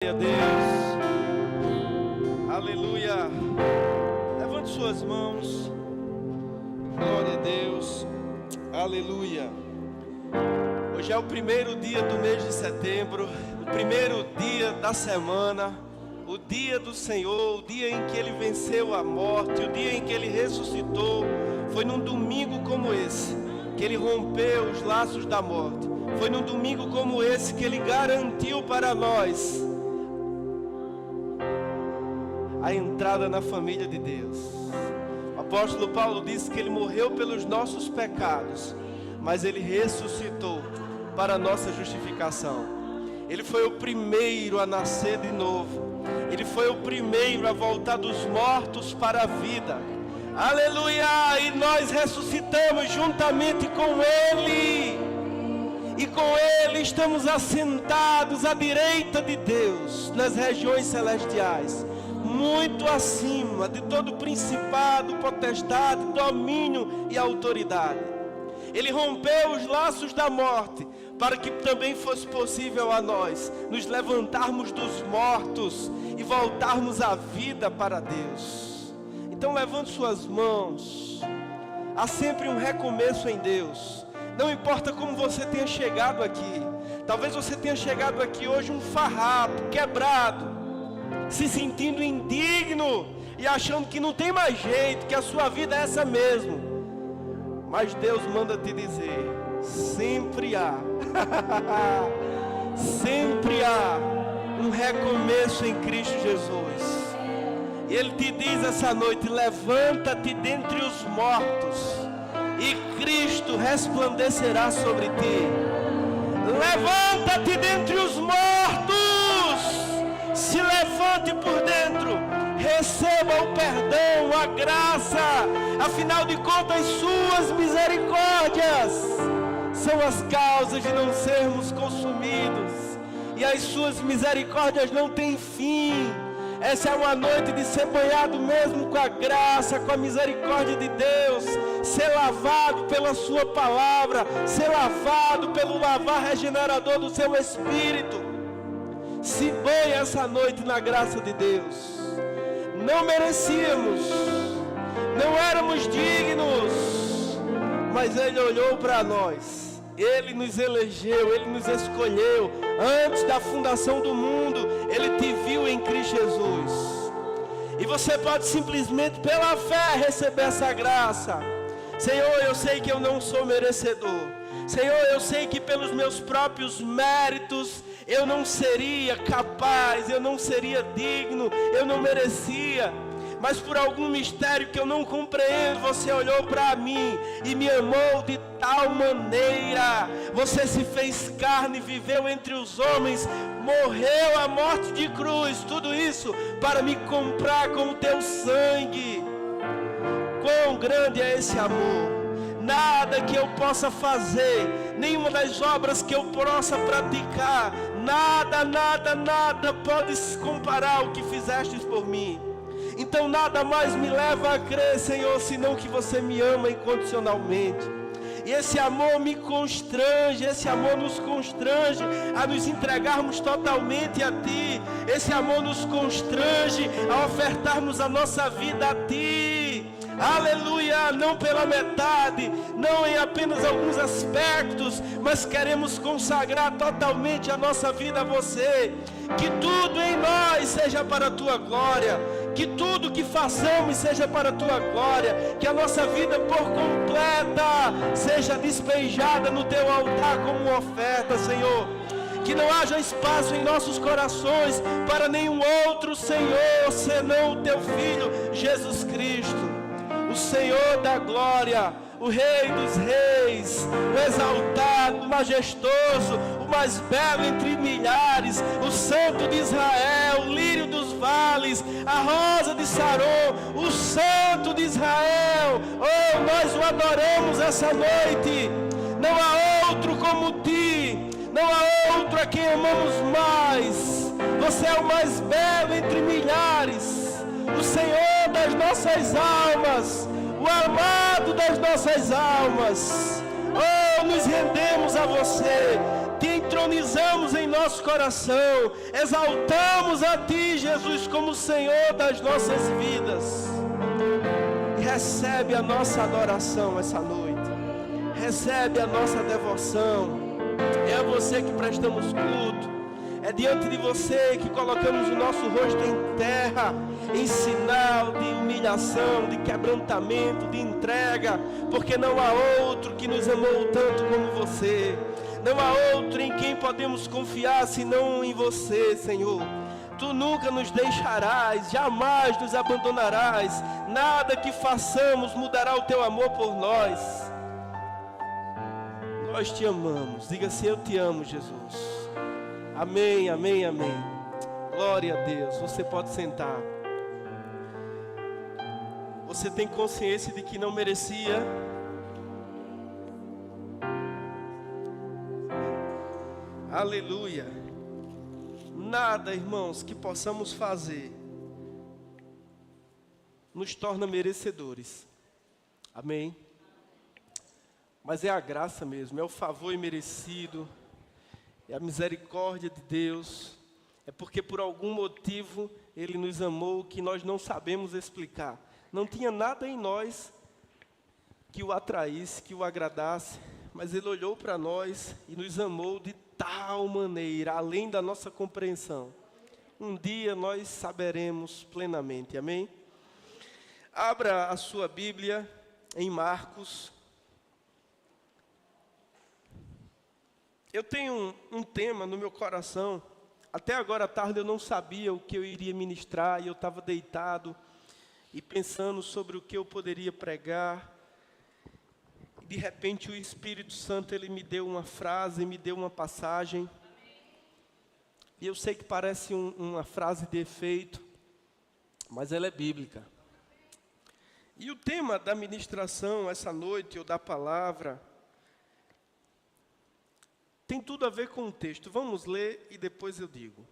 Glória a Deus, aleluia. Levante suas mãos, glória a Deus, aleluia. Hoje é o primeiro dia do mês de setembro, o primeiro dia da semana, o dia do Senhor, o dia em que Ele venceu a morte, o dia em que Ele ressuscitou. Foi num domingo como esse que Ele rompeu os laços da morte. Foi num domingo como esse que Ele garantiu para nós a entrada na família de Deus. O apóstolo Paulo disse que Ele morreu pelos nossos pecados, mas Ele ressuscitou para a nossa justificação. Ele foi o primeiro a nascer de novo. Ele foi o primeiro a voltar dos mortos para a vida. Aleluia! E nós ressuscitamos juntamente com Ele. E com Ele estamos assentados à direita de Deus, nas regiões celestiais, muito acima de todo principado, potestade, domínio e autoridade. Ele rompeu os laços da morte, para que também fosse possível a nós nos levantarmos dos mortos e voltarmos à vida para Deus. Então levante suas mãos. Há sempre um recomeço em Deus. Não importa como você tenha chegado aqui. Talvez você tenha chegado aqui hoje um farrapo, quebrado, se sentindo indigno e achando que não tem mais jeito, que a sua vida é essa mesmo. Mas Deus manda te dizer: sempre há, sempre há um recomeço em Cristo Jesus. E Ele te diz essa noite: levanta-te dentre os mortos e Cristo resplandecerá sobre ti. Levanta-te dentre os mortos, se levante por dentro, receba o perdão, a graça. Afinal de contas, suas misericórdias são as causas de não sermos consumidos, e as suas misericórdias não têm fim. Essa é uma noite de ser banhado mesmo com a graça, com a misericórdia de Deus, ser lavado pela sua palavra, ser lavado pelo lavar regenerador do seu Espírito. Se banhe essa noite na graça de Deus. Não merecíamos, não éramos dignos, mas Ele olhou para nós. Ele nos elegeu, Ele nos escolheu. Antes da fundação do mundo, Ele te viu em Cristo Jesus. E você pode simplesmente pela fé receber essa graça. Senhor, eu sei que eu não sou merecedor. Senhor, eu sei que pelos meus próprios méritos eu não seria capaz, eu não seria digno, eu não merecia. Mas por algum mistério que eu não compreendo, você olhou para mim e me amou de tal maneira. Você se fez carne, viveu entre os homens, morreu a morte de cruz. Tudo isso para me comprar com o teu sangue. Quão grande é esse amor! Nada que eu possa fazer, nenhuma das obras que eu possa praticar, nada pode se comparar ao que fizestes por mim. Então nada mais me leva a crer, Senhor, senão que você me ama incondicionalmente. E esse amor me constrange, esse amor nos constrange a nos entregarmos totalmente a Ti. Esse amor nos constrange a ofertarmos a nossa vida a Ti. Aleluia, não pela metade, não em apenas alguns aspectos, mas queremos consagrar totalmente a nossa vida a você. Que tudo em nós seja para a Tua glória, que tudo que façamos seja para a Tua glória, que a nossa vida por completa seja despejada no Teu altar como uma oferta, Senhor. Que não haja espaço em nossos corações para nenhum outro Senhor, senão o Teu Filho Jesus Cristo, o Senhor da glória, o Rei dos reis, o exaltado, o majestoso, o mais belo entre milhares, o Santo de Israel, o lírio dos vales, a rosa de Saron, o Santo de Israel. Oh, nós o adoramos essa noite. Não há outro como Ti, não há outro a quem amamos mais. Você é o mais belo entre milhares, o Senhor das nossas almas, o amado das nossas almas. Oh, nos rendemos a você, te entronizamos em nosso coração, exaltamos a Ti, Jesus, como Senhor das nossas vidas. E recebe a nossa adoração essa noite, recebe a nossa devoção. É a você que prestamos culto, é diante de você que colocamos o nosso rosto em terra, em sinal de humilhação, de quebrantamento, de entrega, porque não há outro que nos amou tanto como você. Não há outro em quem podemos confiar senão em você, Senhor. Tu nunca nos deixarás, jamais nos abandonarás. Nada que façamos mudará o teu amor por nós. Nós te amamos. Diga assim: eu te amo, Jesus. Amém, amém, amém. Glória a Deus. Você pode sentar. Você tem consciência de que não merecia? Aleluia. Nada, irmãos, que possamos fazer nos torna merecedores. Amém? Mas é a graça mesmo, é o favor imerecido, é a misericórdia de Deus. É porque por algum motivo Ele nos amou que nós não sabemos explicar. Não tinha nada em nós que o atraísse, que o agradasse, mas Ele olhou para nós e nos amou de tal maneira, além da nossa compreensão. Um dia nós saberemos plenamente, amém? Abra a sua Bíblia em Marcos. Eu tenho um tema no meu coração. Até agora à tarde eu não sabia o que eu iria ministrar, e eu estava deitado e pensando sobre o que eu poderia pregar. De repente o Espírito Santo, Ele me deu uma frase, me deu uma passagem. E eu sei que parece uma frase de efeito, mas ela é bíblica. E o tema da ministração essa noite, ou da palavra, tem tudo a ver com o texto. Vamos ler e depois eu digo.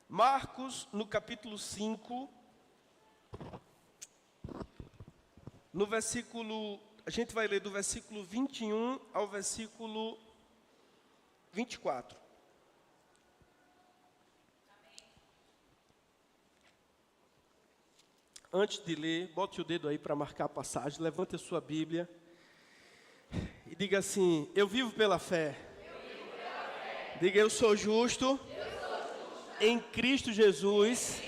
Marcos, no capítulo 5, no versículo... A gente vai ler do versículo 21 ao versículo 24. Antes de ler, bote o dedo aí para marcar a passagem, levante a sua Bíblia e diga assim: eu vivo pela fé. Diga: eu sou justo, em Cristo Jesus,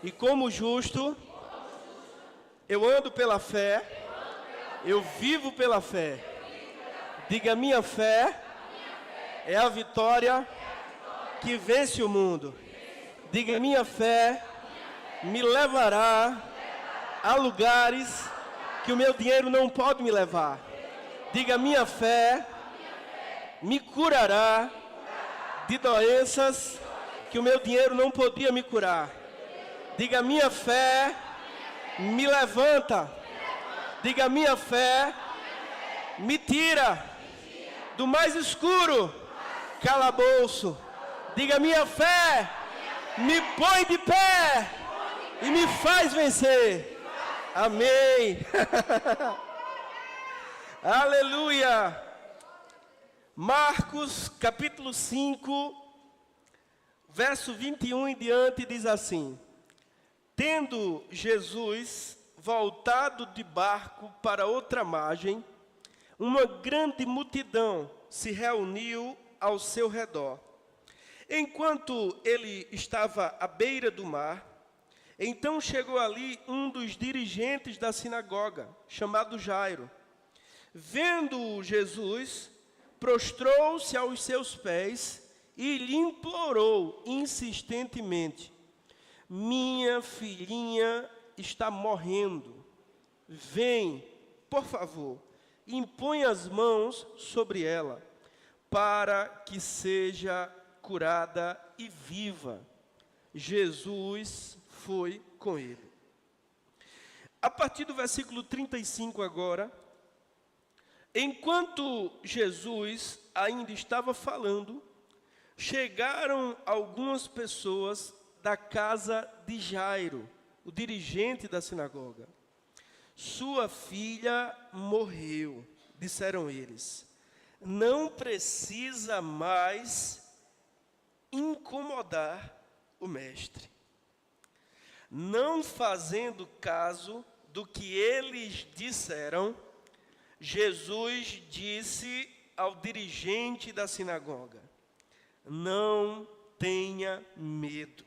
e como justo, eu ando pela fé. Eu vivo pela fé. Diga: minha fé é a vitória que vence o mundo. Diga: minha fé me levará a lugares que o meu dinheiro não pode me levar. Diga: minha fé me curará de doenças que o meu dinheiro não podia me curar. Diga: minha fé me levanta. Diga: minha fé me tira do mais escuro calabouço. Diga: minha fé me põe de pé e me faz vencer. Amém. Aleluia. Marcos capítulo 5, verso 21 em diante diz assim: tendo Jesus voltado de barco para outra margem, uma grande multidão se reuniu ao seu redor. Enquanto ele estava à beira do mar, então chegou ali um dos dirigentes da sinagoga, chamado Jairo. Vendo Jesus, prostrou-se aos seus pés e lhe implorou insistentemente: minha filhinha está morrendo. Vem, por favor, impõe as mãos sobre ela, para que seja curada e viva. Jesus foi com ele. A partir do versículo 35 agora, enquanto Jesus ainda estava falando, chegaram algumas pessoas da casa de Jairo, o dirigente da sinagoga. Sua filha morreu, disseram eles. não precisa mais incomodar o mestre, não fazendo caso do que eles disseram. Jesus disse ao dirigente da sinagoga: não tenha medo,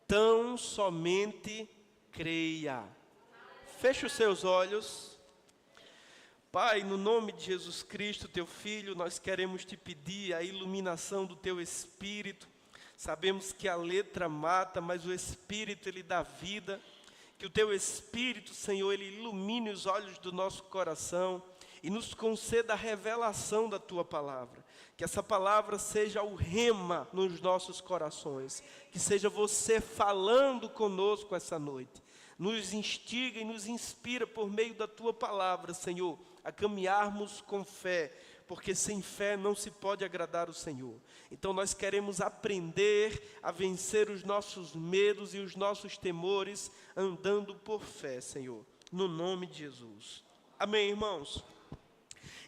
tão somente creia. Feche os seus olhos. Pai, no nome de Jesus Cristo, teu Filho, nós queremos te pedir a iluminação do teu Espírito. Sabemos que a letra mata, mas o Espírito, ele dá vida. Que o teu Espírito, Senhor, ele ilumine os olhos do nosso coração e nos conceda a revelação da tua palavra. Que essa palavra seja o rema nos nossos corações. Que seja você falando conosco essa noite. Nos instiga e nos inspira por meio da tua palavra, Senhor, a caminharmos com fé, porque sem fé não se pode agradar o Senhor. Então nós queremos aprender a vencer os nossos medos e os nossos temores, andando por fé, Senhor, no nome de Jesus. Amém, irmãos?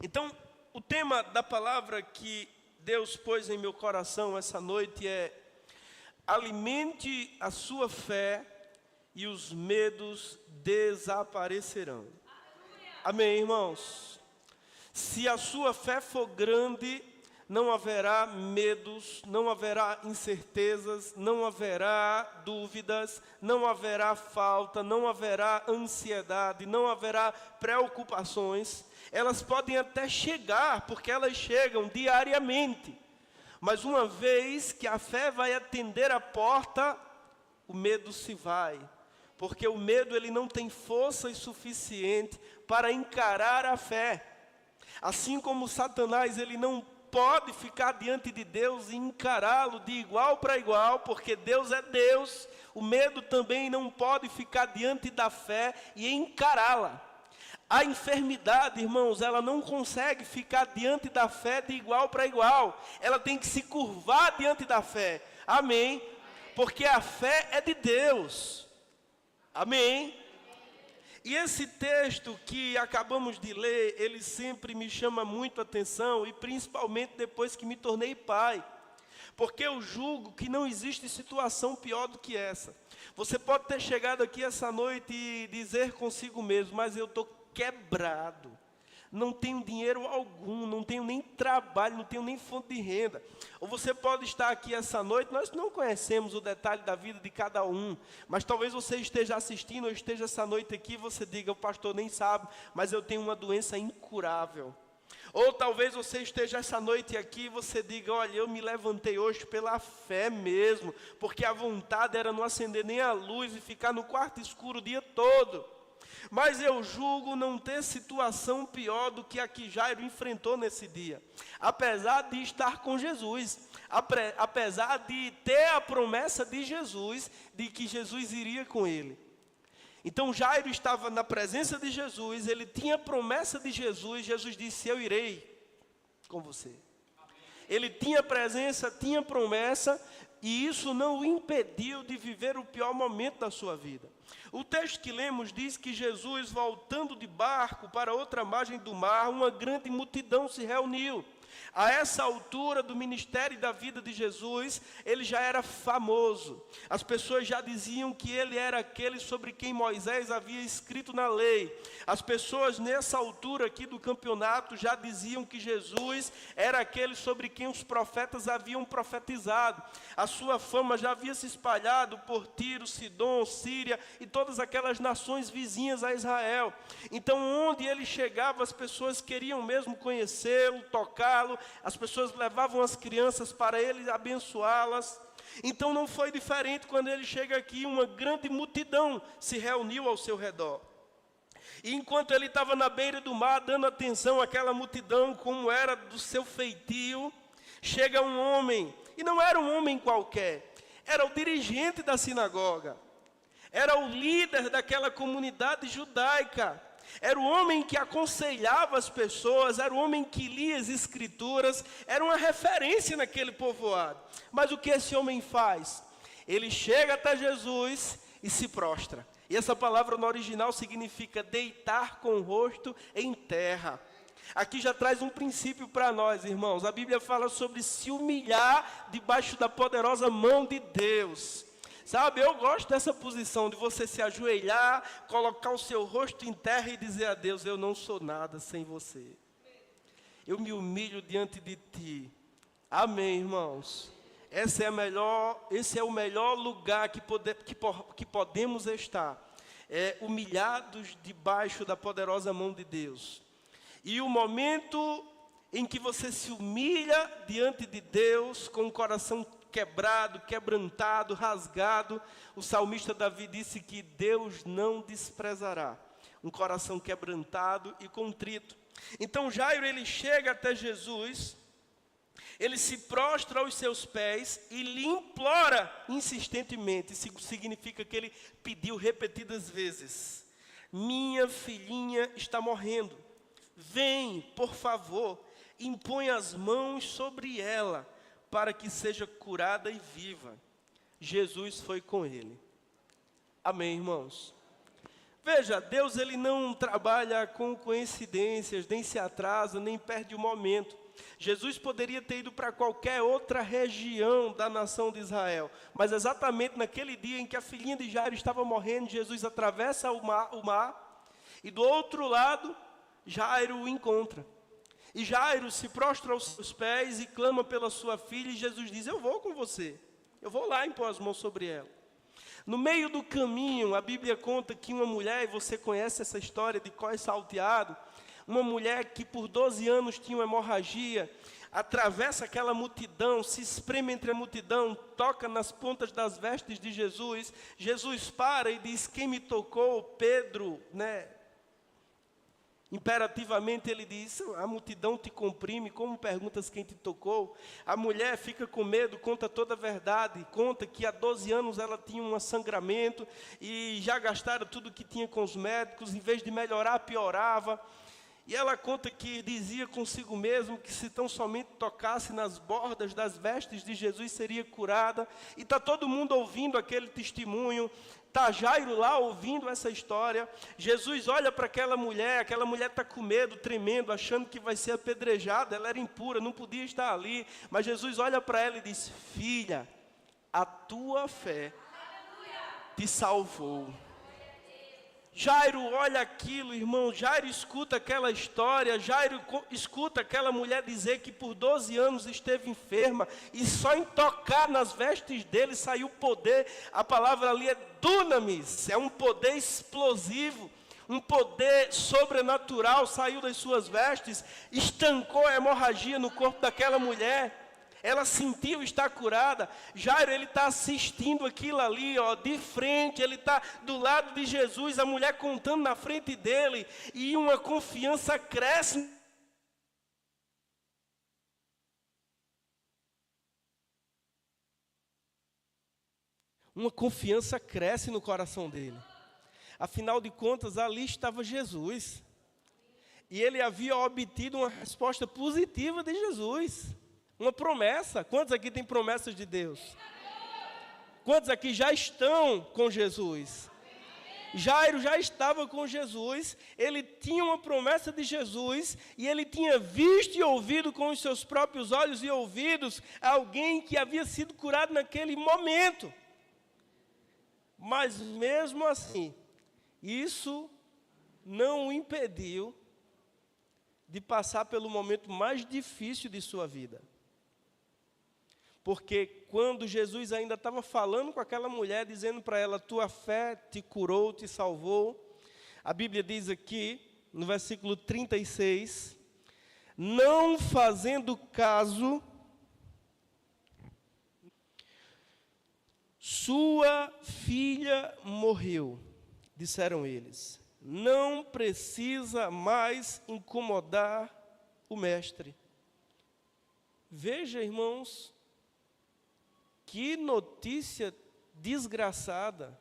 Então, o tema da palavra que Deus pôs em meu coração essa noite é: alimente a sua fé e os medos desaparecerão. Amém, irmãos? Se a sua fé for grande, não haverá medos, não haverá incertezas, não haverá dúvidas, não haverá falta, não haverá ansiedade, não haverá preocupações. Elas podem até chegar, porque elas chegam diariamente. Mas uma vez que a fé vai atender a porta, o medo se vai. Porque o medo, ele não tem força suficiente para encarar a fé. Assim como Satanás, ele não pode ficar diante de Deus e encará-lo de igual para igual, porque Deus é Deus. O medo também não pode ficar diante da fé e encará-la. A enfermidade, irmãos, ela não consegue ficar diante da fé de igual para igual. Ela tem que se curvar diante da fé. Amém? Porque a fé é de Deus. Amém? E esse texto que acabamos de ler, ele sempre me chama muito a atenção, e principalmente depois que me tornei pai. Porque eu julgo que não existe situação pior do que essa. Você pode ter chegado aqui essa noite e dizer consigo mesmo: mas eu estou quebrado, não tenho dinheiro algum, não tenho nem trabalho, não tenho nem fonte de renda. Ou você pode estar aqui essa noite, nós não conhecemos o detalhe da vida de cada um, mas talvez você esteja assistindo, ou esteja essa noite aqui e você diga: o pastor nem sabe, mas eu tenho uma doença incurável. Ou talvez você esteja essa noite aqui e você diga: olha, eu me levantei hoje pela fé mesmo, porque a vontade era não acender nem a luz e ficar no quarto escuro o dia todo. Mas eu julgo não ter situação pior do que a que Jairo enfrentou nesse dia. Apesar de estar com Jesus, apesar de ter a promessa de Jesus, de que Jesus iria com ele. Então Jairo estava na presença de Jesus, ele tinha a promessa de Jesus, Jesus disse: eu irei com você. Ele tinha presença, tinha promessa, e isso não o impediu de viver o pior momento da sua vida. O texto que lemos diz que Jesus, voltando de barco para outra margem do mar, uma grande multidão se reuniu. A essa altura do ministério e da vida de Jesus, ele já era famoso. As pessoas já diziam que ele era aquele sobre quem Moisés havia escrito na lei. As pessoas nessa altura aqui do campeonato já diziam que Jesus era aquele sobre quem os profetas haviam profetizado. A sua fama já havia se espalhado por Tiro, Sidom, Síria e todas aquelas nações vizinhas a Israel. Então, onde ele chegava, as pessoas queriam mesmo conhecê-lo, tocá-lo. As pessoas levavam as crianças para ele abençoá-las. Então não foi diferente quando ele chega aqui, uma grande multidão se reuniu ao seu redor. E enquanto ele estava na beira do mar, dando atenção àquela multidão, como era do seu feitio, chega um homem, e não era um homem qualquer, era o dirigente da sinagoga, era o líder daquela comunidade judaica. Era o homem que aconselhava as pessoas, era o homem que lia as escrituras, era uma referência naquele povoado. Mas o que esse homem faz? Ele chega até Jesus e se prostra. E essa palavra no original significa deitar com o rosto em terra. Aqui já traz um princípio para nós, irmãos. A Bíblia fala sobre se humilhar debaixo da poderosa mão de Deus. Sabe, eu gosto dessa posição de você se ajoelhar, colocar o seu rosto em terra e dizer a Deus: eu não sou nada sem você. Eu me humilho diante de ti. Amém, irmãos? Esse é o melhor lugar que podemos estar. Humilhados debaixo da poderosa mão de Deus. E o momento em que você se humilha diante de Deus, com o coração quebrado, quebrantado, rasgado, o salmista Davi disse que Deus não desprezará um coração quebrantado e contrito. Então Jairo, ele chega até Jesus, ele se prostra aos seus pés e lhe implora insistentemente. Isso significa que ele pediu repetidas vezes: minha filhinha está morrendo, vem, por favor, impõe as mãos sobre ela, para que seja curada e viva. Jesus foi com ele. Amém, irmãos? Veja, Deus, ele não trabalha com coincidências, nem se atrasa, nem perde o momento. Jesus poderia ter ido para qualquer outra região da nação de Israel, mas exatamente naquele dia em que a filhinha de Jairo estava morrendo, Jesus atravessa o mar e do outro lado, Jairo o encontra. E Jairo se prostra aos seus pés e clama pela sua filha, e Jesus diz: eu vou com você, eu vou lá impor as mãos sobre ela. No meio do caminho, a Bíblia conta que uma mulher, e você conhece essa história de Cós Salteado, uma mulher que por 12 anos tinha uma hemorragia, atravessa aquela multidão, se espreme entre a multidão, toca nas pontas das vestes de Jesus. Jesus para e diz: quem me tocou? Pedro, imperativamente ele diz: a multidão te comprime, como perguntas quem te tocou? A mulher fica com medo, conta toda a verdade, conta que há 12 anos ela tinha um sangramento e já gastaram tudo que tinha com os médicos, em vez de melhorar, piorava. E ela conta que dizia consigo mesmo que se tão somente tocasse nas bordas das vestes de Jesus seria curada. E está todo mundo ouvindo aquele testemunho, está Jairo lá ouvindo essa história. Jesus olha para aquela mulher está com medo, tremendo, achando que vai ser apedrejada. Ela era impura, não podia estar ali, mas Jesus olha para ela e diz: filha, a tua fé te salvou. Jairo olha aquilo, irmão, Jairo escuta aquela história, Jairo escuta aquela mulher dizer que por 12 anos esteve enferma, e só em tocar nas vestes dele saiu poder. A palavra ali é dunamis, é um poder explosivo, um poder sobrenatural saiu das suas vestes, estancou a hemorragia no corpo daquela mulher. Ela sentiu estar curada. Jairo, ele está assistindo aquilo ali, de frente, ele está do lado de Jesus, a mulher contando na frente dele, e uma confiança cresce. Uma confiança cresce no coração dele. Afinal de contas, ali estava Jesus. E ele havia obtido uma resposta positiva de Jesus. Uma promessa. Quantos aqui têm promessas de Deus? Quantos aqui já estão com Jesus? Jairo já estava com Jesus, ele tinha uma promessa de Jesus, e ele tinha visto e ouvido com os seus próprios olhos e ouvidos alguém que havia sido curado naquele momento. Mas mesmo assim, isso não o impediu de passar pelo momento mais difícil de sua vida. Porque quando Jesus ainda estava falando com aquela mulher, dizendo para ela: tua fé te curou, te salvou, a Bíblia diz aqui, no versículo 36, não fazendo caso, sua filha morreu, disseram eles, não precisa mais incomodar o mestre. Veja, irmãos, que notícia desgraçada.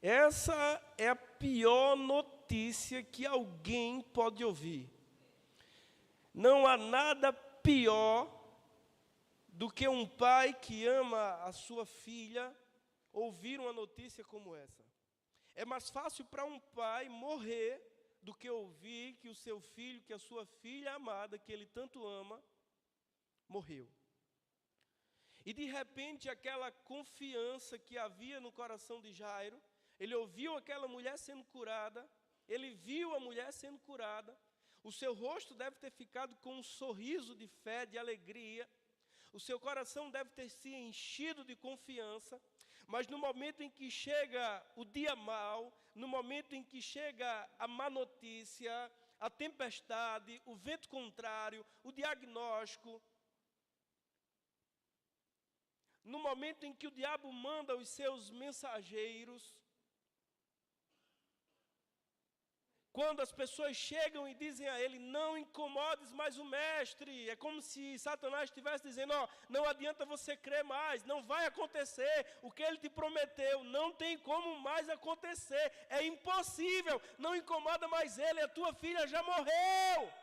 Essa é a pior notícia que alguém pode ouvir. Não há nada pior do que um pai que ama a sua filha ouvir uma notícia como essa. É mais fácil para um pai morrer do que ouvir que o seu filho, que a sua filha amada, que ele tanto ama, morreu. E de repente aquela confiança que havia no coração de Jairo, ele ouviu aquela mulher sendo curada, ele viu a mulher sendo curada, o seu rosto deve ter ficado com um sorriso de fé, de alegria, o seu coração deve ter se enchido de confiança, mas no momento em que chega o dia mau, no momento em que chega a má notícia, a tempestade, o vento contrário, o diagnóstico, no momento em que o diabo manda os seus mensageiros, quando as pessoas chegam e dizem a ele, não incomodes mais o mestre, é como se Satanás estivesse dizendo, não adianta você crer mais, não vai acontecer, o que ele te prometeu, não tem como mais acontecer, é impossível, não incomoda mais ele, a tua filha já morreu.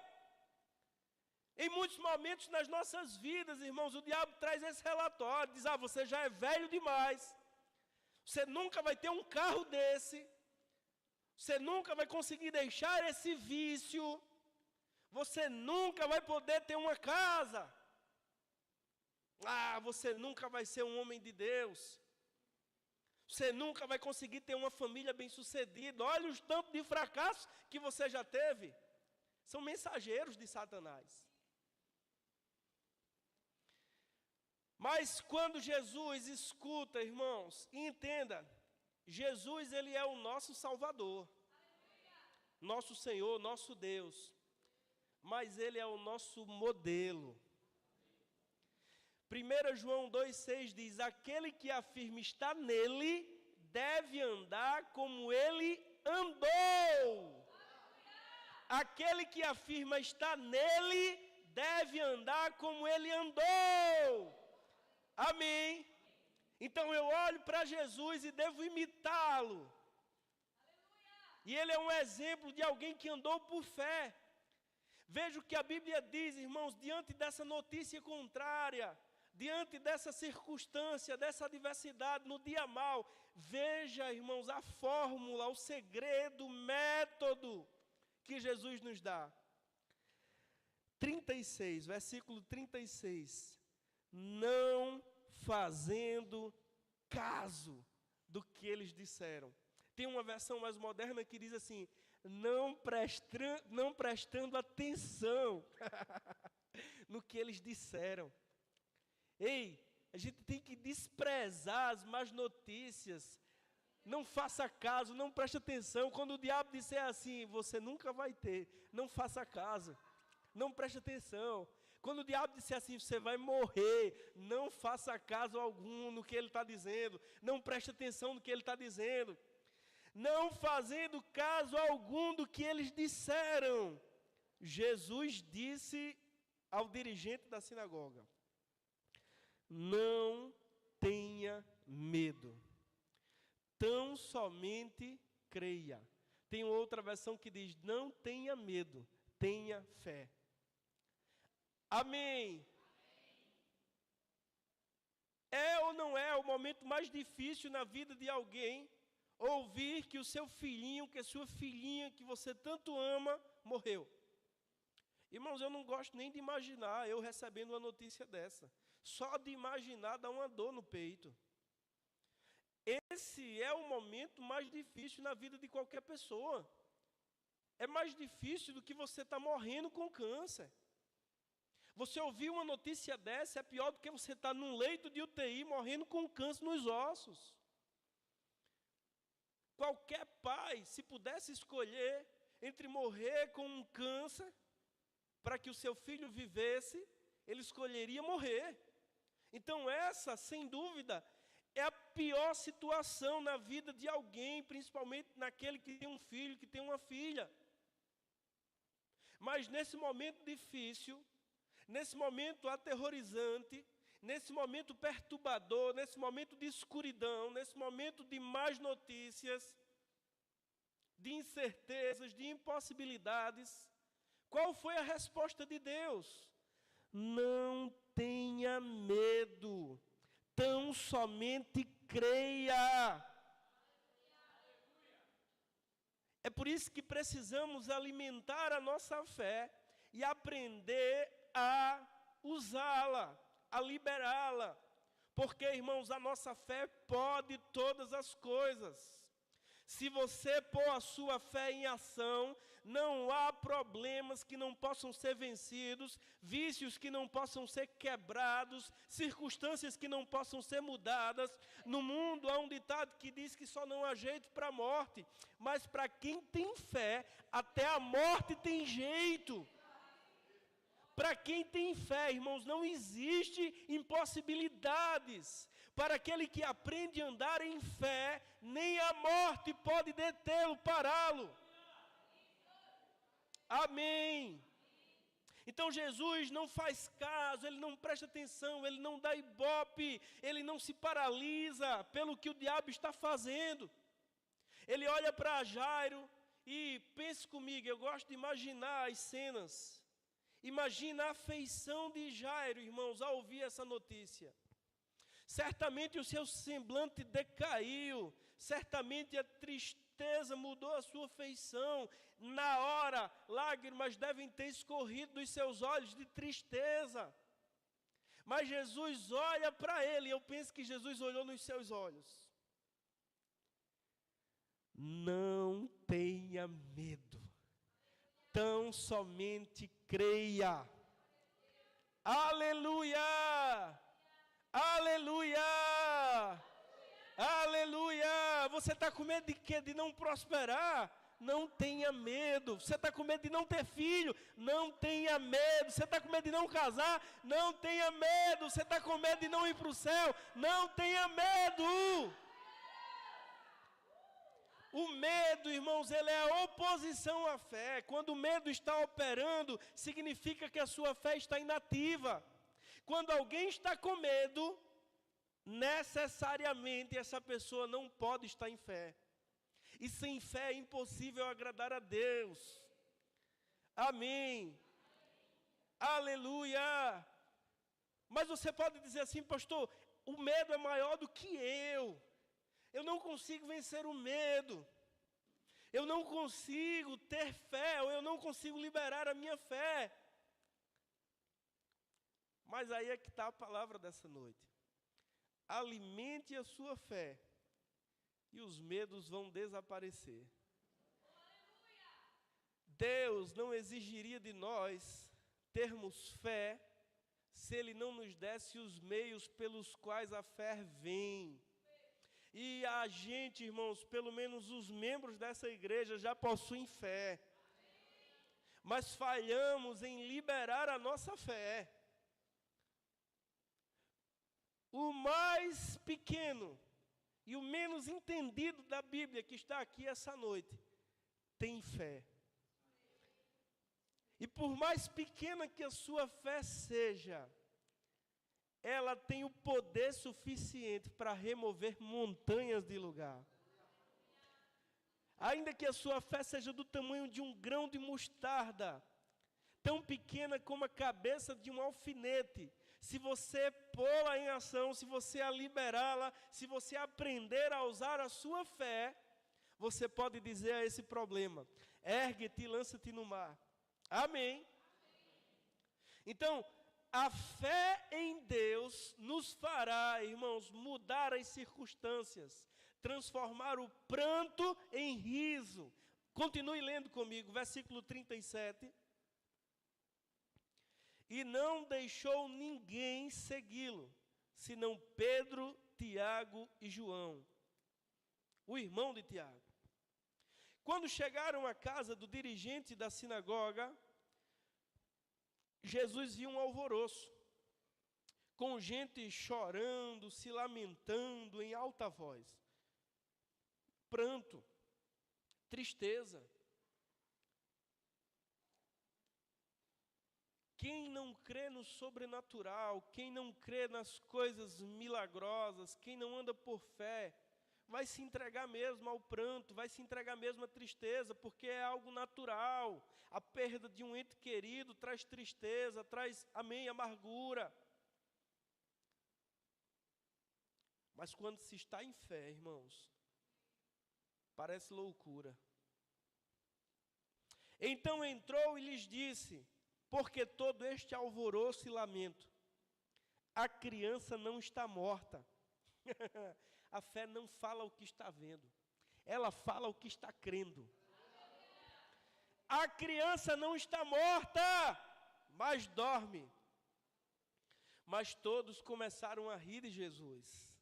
Em muitos momentos nas nossas vidas, irmãos, o diabo traz esse relatório, diz, você já é velho demais, você nunca vai ter um carro desse, você nunca vai conseguir deixar esse vício, você nunca vai poder ter uma casa, você nunca vai ser um homem de Deus, você nunca vai conseguir ter uma família bem-sucedida, olha os tantos de fracassos que você já teve, são mensageiros de Satanás. Mas quando Jesus escuta, irmãos, e entenda, Jesus, ele é o nosso Salvador, nosso Senhor, nosso Deus, mas ele é o nosso modelo. 1 João 2,6 diz, aquele que afirma estar nele, deve andar como ele andou. Aquele que afirma estar nele, deve andar como ele andou. Amém. Então eu olho para Jesus e devo imitá-lo. E ele é um exemplo de alguém que andou por fé. Veja o que a Bíblia diz, irmãos, diante dessa notícia contrária, diante dessa circunstância, dessa adversidade, no dia mau. Veja, irmãos, a fórmula, o segredo, o método que Jesus nos dá. 36, versículo 36. Não fazendo caso do que eles disseram. Tem uma versão mais moderna que diz assim, não prestando atenção no que eles disseram. Ei, a gente tem que desprezar as más notícias, não faça caso, não preste atenção. Quando o diabo disser assim, você nunca vai ter, não faça caso, não preste atenção. Quando o diabo disser assim, você vai morrer, não faça caso algum no que ele está dizendo, não preste atenção no que ele está dizendo, não fazendo caso algum do que eles disseram. Jesus disse ao dirigente da sinagoga, não tenha medo, tão somente creia. Tem outra versão que diz, não tenha medo, tenha fé. Amém. É ou não é o momento mais difícil na vida de alguém ouvir que o seu filhinho, que a sua filhinha, que você tanto ama, morreu? Irmãos, eu não gosto nem de imaginar eu recebendo uma notícia dessa. Só de imaginar dá uma dor no peito. Esse é o momento mais difícil na vida de qualquer pessoa. É mais difícil do que você estar morrendo com câncer. Você ouvir uma notícia dessa é pior do que você estar num leito de UTI morrendo com câncer nos ossos. Qualquer pai, se pudesse escolher entre morrer com um câncer para que o seu filho vivesse, ele escolheria morrer. Então essa, sem dúvida, é a pior situação na vida de alguém, principalmente naquele que tem um filho, que tem uma filha. Mas nesse momento difícil, nesse momento aterrorizante, nesse momento perturbador, nesse momento de escuridão, nesse momento de más notícias, de incertezas, de impossibilidades, qual foi a resposta de Deus? Não tenha medo, tão somente creia. É por isso que precisamos alimentar a nossa fé e aprender a usá-la, a liberá-la. Porque, irmãos, a nossa fé pode todas as coisas. Se você pôr a sua fé em ação, não há problemas que não possam ser vencidos, vícios que não possam ser quebrados, circunstâncias que não possam ser mudadas. No mundo há um ditado que diz que só não há jeito para a morte, mas para quem tem fé, até a morte tem jeito. Para quem tem fé, irmãos, não existe impossibilidades. Para aquele que aprende a andar em fé, nem a morte pode detê-lo, pará-lo. Amém. Então Jesus não faz caso, Ele não presta atenção, Ele não dá ibope, Ele não se paralisa pelo que o diabo está fazendo. Ele olha para Jairo e pense comigo, eu gosto de imaginar as cenas. Imagina a afeição de Jairo, irmãos, ao ouvir essa notícia. Certamente o seu semblante decaiu, certamente a tristeza mudou a sua feição. Na hora, lágrimas devem ter escorrido dos seus olhos de tristeza. Mas Jesus olha para ele, e eu penso que Jesus olhou nos seus olhos. Não tenha medo. Tão somente creia. Aleluia! Aleluia! Aleluia! Você está com medo de quê? De não prosperar? Não tenha medo. Você está com medo de não ter filho? Não tenha medo. Você está com medo de não casar? Não tenha medo. Você está com medo de não ir para o céu? Não tenha medo. O medo, irmãos, ele é a oposição à fé. Quando o medo está operando, significa que a sua fé está inativa. Quando alguém está com medo, necessariamente essa pessoa não pode estar em fé. E sem fé é impossível agradar a Deus. Amém. Aleluia. Mas você pode dizer assim, pastor, o medo é maior do que eu. Eu não consigo vencer o medo. Eu não consigo ter fé, ou eu não consigo liberar a minha fé. Mas aí é que está a palavra dessa noite. Alimente a sua fé, e os medos vão desaparecer. Deus não exigiria de nós termos fé, se Ele não nos desse os meios pelos quais a fé vem. E a gente, irmãos, pelo menos os membros dessa igreja já possuem fé. Mas falhamos em liberar a nossa fé. O mais pequeno e o menos entendido da Bíblia que está aqui essa noite tem fé. E por mais pequena que a sua fé seja, ela tem o poder suficiente para remover montanhas de lugar. Ainda que a sua fé seja do tamanho de um grão de mostarda, tão pequena como a cabeça de um alfinete, se você pô-la em ação, se você a liberá-la, se você aprender a usar a sua fé, você pode dizer a esse problema: ergue-te e lança-te no mar. Amém? Então, a fé em Deus nos fará, irmãos, mudar as circunstâncias, transformar o pranto em riso. Continue lendo comigo, versículo 37. E não deixou ninguém segui-lo, senão Pedro, Tiago e João, o irmão de Tiago. Quando chegaram à casa do dirigente da sinagoga, Jesus viu um alvoroço, com gente chorando, se lamentando em alta voz. Pranto, tristeza. Quem não crê no sobrenatural, quem não crê nas coisas milagrosas, quem não anda por fé, vai se entregar mesmo ao pranto, vai se entregar mesmo à tristeza, porque é algo natural. A perda de um ente querido traz tristeza, traz, amém, amargura. Mas quando se está em fé, irmãos, parece loucura. Então entrou e lhes disse: por que todo este alvoroço e lamento? A criança não está morta. A fé não fala o que está vendo, ela fala o que está crendo. A criança não está morta, mas dorme. Mas todos começaram a rir de Jesus.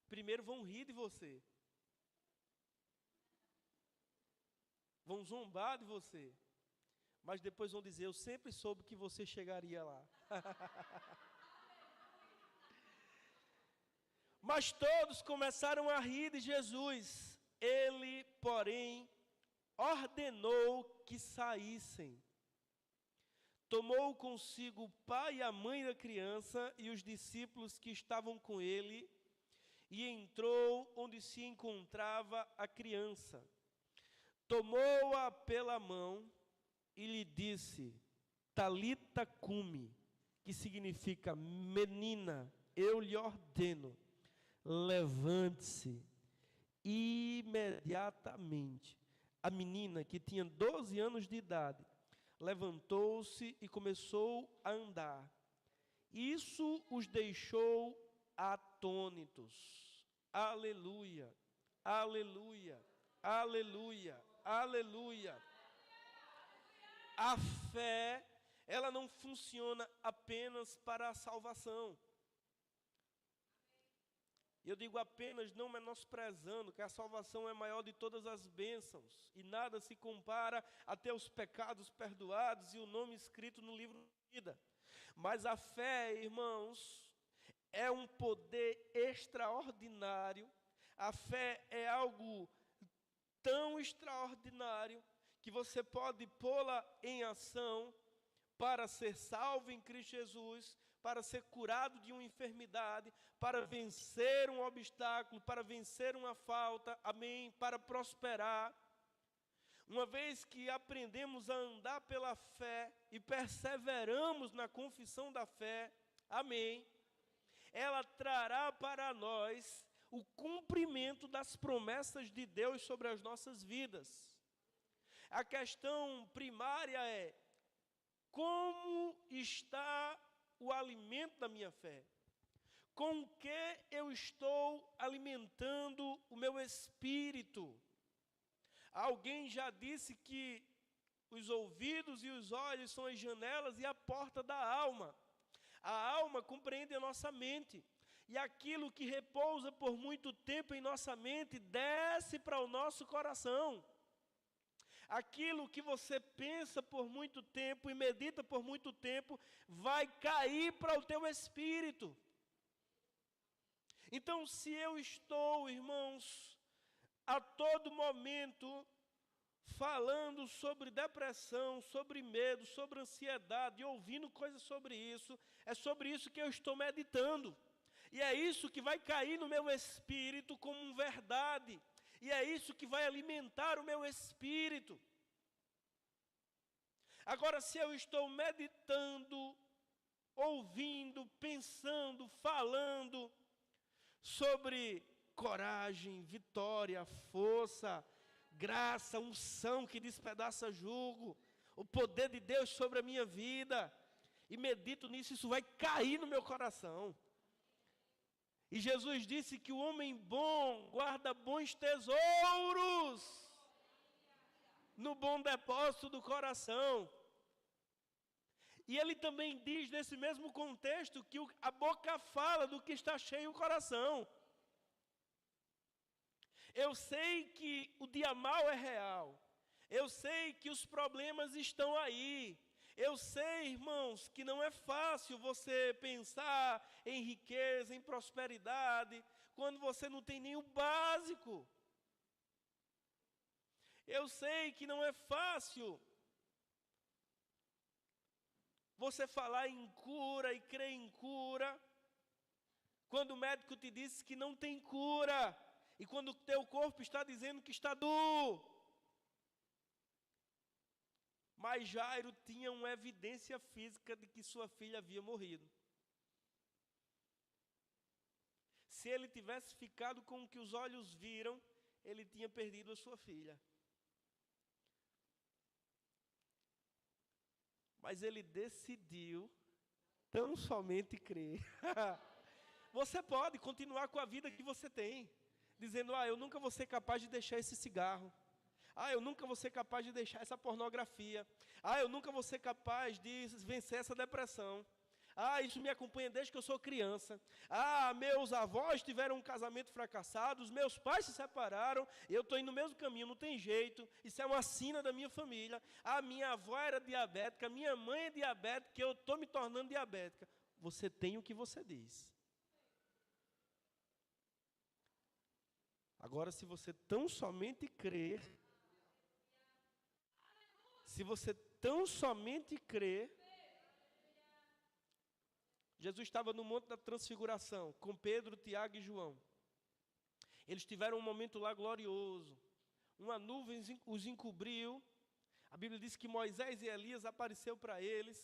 Primeiro vão rir de você, vão zombar de você, mas depois vão dizer: eu sempre soube que você chegaria lá. Mas todos começaram a rir de Jesus. Ele, porém, ordenou que saíssem. Tomou consigo o pai e a mãe da criança e os discípulos que estavam com ele, e entrou onde se encontrava a criança. Tomou-a pela mão e lhe disse: Talita cumi, que significa: menina, eu lhe ordeno, levante-se. Imediatamente, a menina, que tinha 12 anos de idade, levantou-se e começou a andar. Isso os deixou atônitos. Aleluia, aleluia, aleluia, aleluia. A fé, ela não funciona apenas para a salvação. Eu digo apenas, não menosprezando, que a salvação é maior de todas as bênçãos, e nada se compara a ter os pecados perdoados e o nome escrito no livro da vida. Mas a fé, irmãos, é um poder extraordinário. A fé é algo tão extraordinário que você pode pô-la em ação para ser salvo em Cristo Jesus, para ser curado de uma enfermidade, para vencer um obstáculo, para vencer uma falta, amém, para prosperar. Uma vez que aprendemos a andar pela fé e perseveramos na confissão da fé, amém, ela trará para nós o cumprimento das promessas de Deus sobre as nossas vidas. A questão primária é: como está o alimento da minha fé? Com que eu estou alimentando o meu espírito? Alguém já disse que os ouvidos e os olhos são as janelas e a porta da alma. A alma compreende a nossa mente. E aquilo que repousa por muito tempo em nossa mente desce para o nosso coração. Aquilo que você pensa por muito tempo e medita por muito tempo vai cair para o teu espírito. Então, se eu estou, irmãos, a todo momento falando sobre depressão, sobre medo, sobre ansiedade, ouvindo coisas sobre isso, é sobre isso que eu estou meditando. E é isso que vai cair no meu espírito como verdade. E é isso que vai alimentar o meu espírito. Agora, se eu estou meditando, ouvindo, pensando, falando sobre coragem, vitória, força, graça, unção que despedaça jugo, o poder de Deus sobre a minha vida, e medito nisso, isso vai cair no meu coração. E Jesus disse que o homem bom guarda bons tesouros no bom depósito do coração. E ele também diz, nesse mesmo contexto, que a boca fala do que está cheio o coração. Eu sei que o dia mau é real. Eu sei que os problemas estão aí. Eu sei, irmãos, que não é fácil você pensar em riqueza, em prosperidade, quando você não tem nem o básico. Eu sei que não é fácil você falar em cura e crer em cura, quando o médico te disse que não tem cura, e quando o teu corpo está dizendo que está duro. Mas Jairo tinha uma evidência física de que sua filha havia morrido. Se ele tivesse ficado com o que os olhos viram, ele tinha perdido a sua filha. Mas ele decidiu tão somente crer. Você pode continuar com a vida que você tem, dizendo, eu nunca vou ser capaz de deixar esse cigarro. Eu nunca vou ser capaz de deixar essa pornografia. Eu nunca vou ser capaz de vencer essa depressão. Isso me acompanha desde que eu sou criança. Meus avós tiveram um casamento fracassado, os meus pais se separaram, eu estou indo no mesmo caminho, não tem jeito, isso é uma sina da minha família. Minha avó era diabética, minha mãe é diabética, eu estou me tornando diabética. Você tem o que você diz. Agora, se você tão somente crer, Jesus estava no Monte da Transfiguração, com Pedro, Tiago e João. Eles tiveram um momento lá glorioso. Uma nuvem os encobriu. A Bíblia diz que Moisés e Elias apareceu para eles.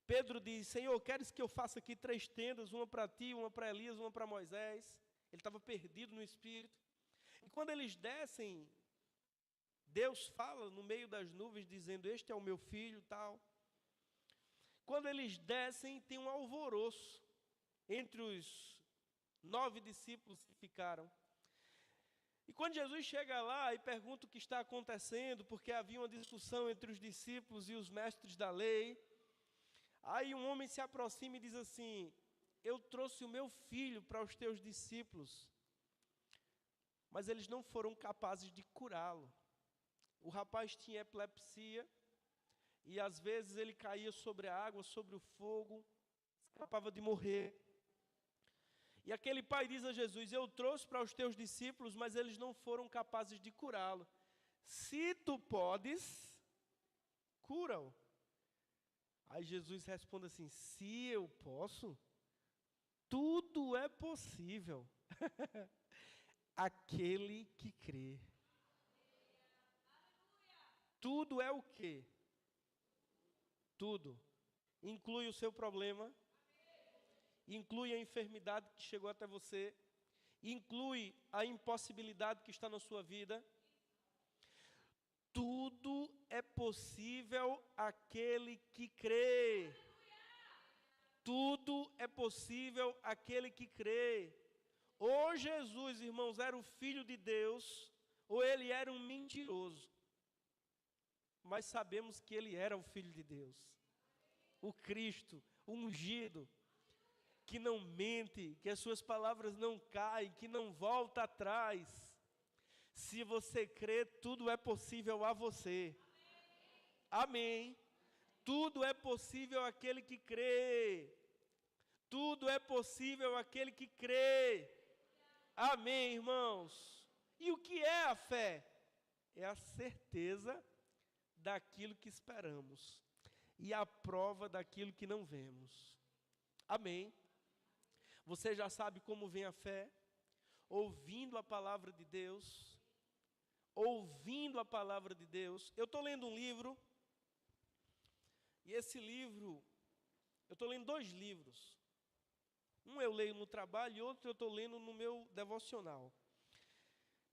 Pedro diz, Senhor, queres que eu faça aqui 3 tendas, uma para ti, uma para Elias, uma para Moisés? Ele estava perdido no Espírito. E quando eles descem, Deus fala no meio das nuvens, dizendo, este é o meu filho, tal. Quando eles descem, tem um alvoroço entre os 9 discípulos que ficaram. E quando Jesus chega lá e pergunta o que está acontecendo, porque havia uma discussão entre os discípulos e os mestres da lei, aí um homem se aproxima e diz assim, eu trouxe o meu filho para os teus discípulos, mas eles não foram capazes de curá-lo. O rapaz tinha epilepsia, e às vezes ele caía sobre a água, sobre o fogo, escapava de morrer. E aquele pai diz a Jesus, eu trouxe para os teus discípulos, mas eles não foram capazes de curá-lo. Se tu podes, cura-o. Aí Jesus responde assim, se eu posso, tudo é possível. Aquele que crê. Tudo é o quê? Tudo. Inclui o seu problema, inclui a enfermidade que chegou até você, inclui a impossibilidade que está na sua vida. Tudo é possível àquele que crê. Tudo é possível àquele que crê. Ou Jesus, irmãos, era o Filho de Deus, ou ele era um mentiroso. Mas sabemos que ele era o Filho de Deus, o Cristo, o ungido, que não mente, que as suas palavras não caem, que não volta atrás. Se você crê, tudo é possível a você. Amém. Tudo é possível àquele que crê. Tudo é possível àquele que crê. Amém, irmãos. E o que é a fé? É a certeza daquilo que esperamos e a prova daquilo que não vemos. Amém. Você já sabe como vem a fé? Ouvindo a palavra de Deus. Ouvindo a palavra de Deus. Eu estou lendo um livro, e esse livro, eu estou lendo 2 livros. Um eu leio no trabalho e outro eu estou lendo no meu devocional.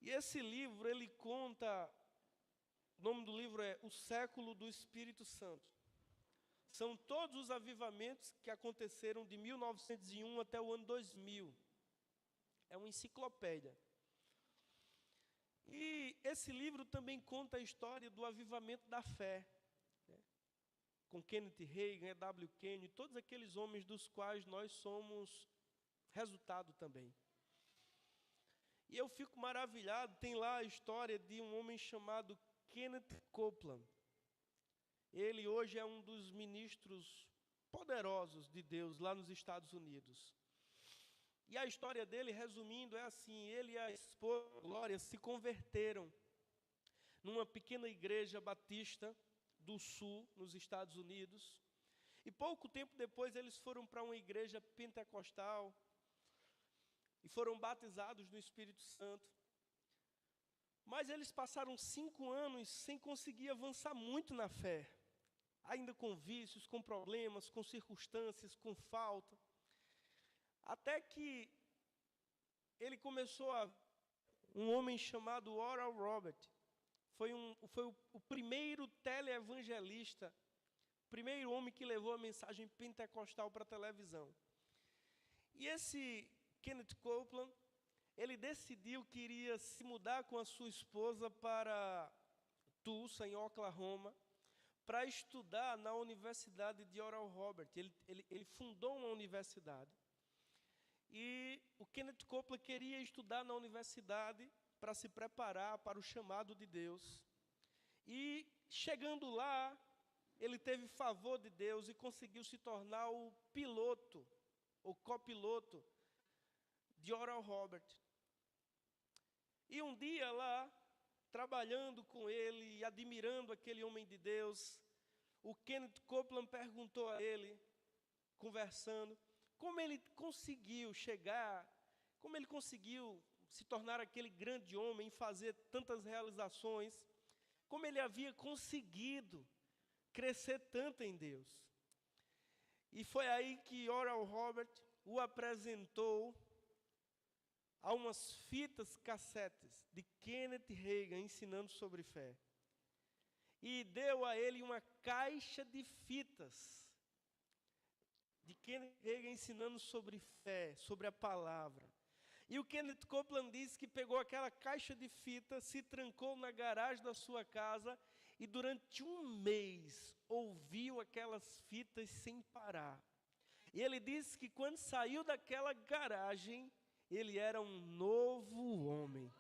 E esse livro, ele conta, o nome do livro é O Século do Espírito Santo. São todos os avivamentos que aconteceram de 1901 até o ano 2000. É uma enciclopédia. E esse livro também conta a história do avivamento da fé, né? Com Kenneth Hagin, E.W. Kenyon, todos aqueles homens dos quais nós somos resultado também. E eu fico maravilhado, tem lá a história de um homem chamado Kenneth Copeland. Ele hoje é um dos ministros poderosos de Deus lá nos Estados Unidos. E a história dele, resumindo, é assim, ele e a esposa Glória se converteram numa pequena igreja batista do sul, nos Estados Unidos. E pouco tempo depois eles foram para uma igreja pentecostal e foram batizados no Espírito Santo. Mas eles passaram 5 anos sem conseguir avançar muito na fé. Ainda com vícios, com problemas, com circunstâncias, com falta. Até que ele começou um homem chamado Oral Roberts. Foi o primeiro teleevangelista primeiro homem que levou a mensagem pentecostal para a televisão. E esse Kenneth Copeland, ele decidiu que iria se mudar com a sua esposa para Tulsa, em Oklahoma, para estudar na Universidade de Oral Roberts. Ele fundou uma universidade. E o Kenneth Copeland queria estudar na universidade para se preparar para o chamado de Deus. E, chegando lá, ele teve favor de Deus e conseguiu se tornar o piloto, o copiloto de Oral Roberts. E um dia lá, trabalhando com ele e admirando aquele homem de Deus, o Kenneth Copeland perguntou a ele, conversando, como ele conseguiu chegar, como ele conseguiu se tornar aquele grande homem, fazer tantas realizações, como ele havia conseguido crescer tanto em Deus. E foi aí que Oral Roberts o apresentou a umas fitas cassetes de Kenneth Hagin ensinando sobre fé. E deu a ele uma caixa de fitas de Kenneth Hagin ensinando sobre fé, sobre a palavra. E o Kenneth Copeland disse que pegou aquela caixa de fita, se trancou na garagem da sua casa e durante um mês ouviu aquelas fitas sem parar. E ele disse que quando saiu daquela garagem, ele era um novo homem.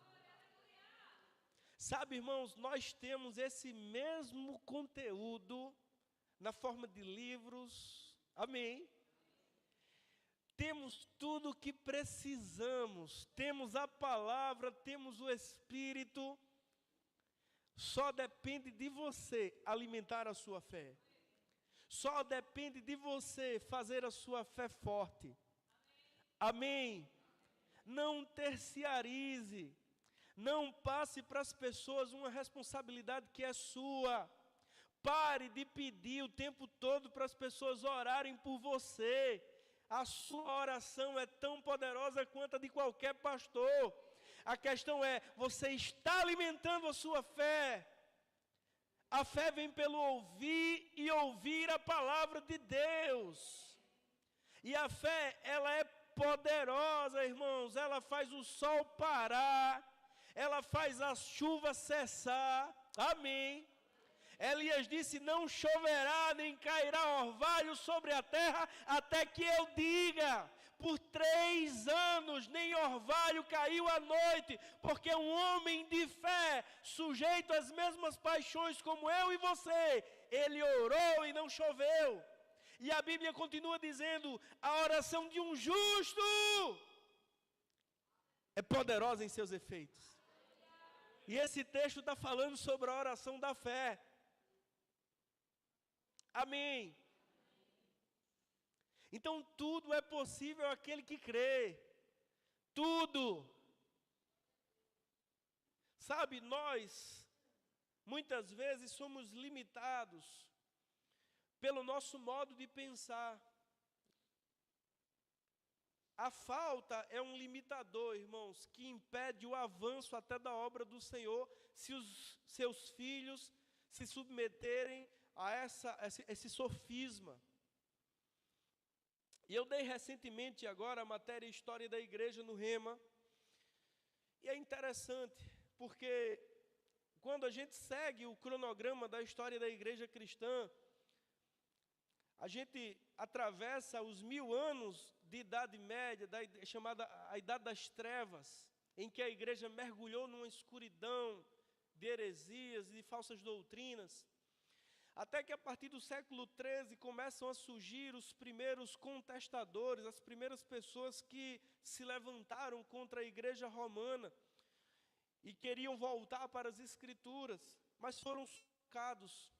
Sabe, irmãos, nós temos esse mesmo conteúdo na forma de livros. Amém? Temos tudo o que precisamos, temos a palavra, temos o Espírito, só depende de você alimentar a sua fé, só depende de você fazer a sua fé forte, amém? Não terciarize, não passe para as pessoas uma responsabilidade que é sua, pare de pedir o tempo todo para as pessoas orarem por você. A sua oração é tão poderosa quanto a de qualquer pastor. A questão é, você está alimentando a sua fé? A fé vem pelo ouvir e ouvir a palavra de Deus. E a fé, ela é poderosa, irmãos. Ela faz o sol parar. Ela faz a chuva cessar. Amém. Elias disse, não choverá, nem cairá orvalho sobre a terra, até que eu diga. Por 3 anos, nem orvalho caiu à noite, porque um homem de fé, sujeito às mesmas paixões como eu e você, ele orou e não choveu. E a Bíblia continua dizendo, a oração de um justo é poderosa em seus efeitos. E esse texto está falando sobre a oração da fé. Amém. Então tudo é possível àquele que crê. Tudo. Sabe, nós muitas vezes somos limitados pelo nosso modo de pensar. A falta é um limitador, irmãos, que impede o avanço até da obra do Senhor, se os seus filhos se submeterem a esse sofisma. E eu dei recentemente agora a matéria História da Igreja no Rema. E é interessante, porque quando a gente segue o cronograma da história da igreja cristã, a gente atravessa os 1000 anos de Idade Média, chamada a Idade das Trevas, em que a igreja mergulhou numa escuridão de heresias e de falsas doutrinas. Até que a partir do século XIII começam a surgir os primeiros contestadores, as primeiras pessoas que se levantaram contra a igreja romana e queriam voltar para as escrituras, mas foram sufocados.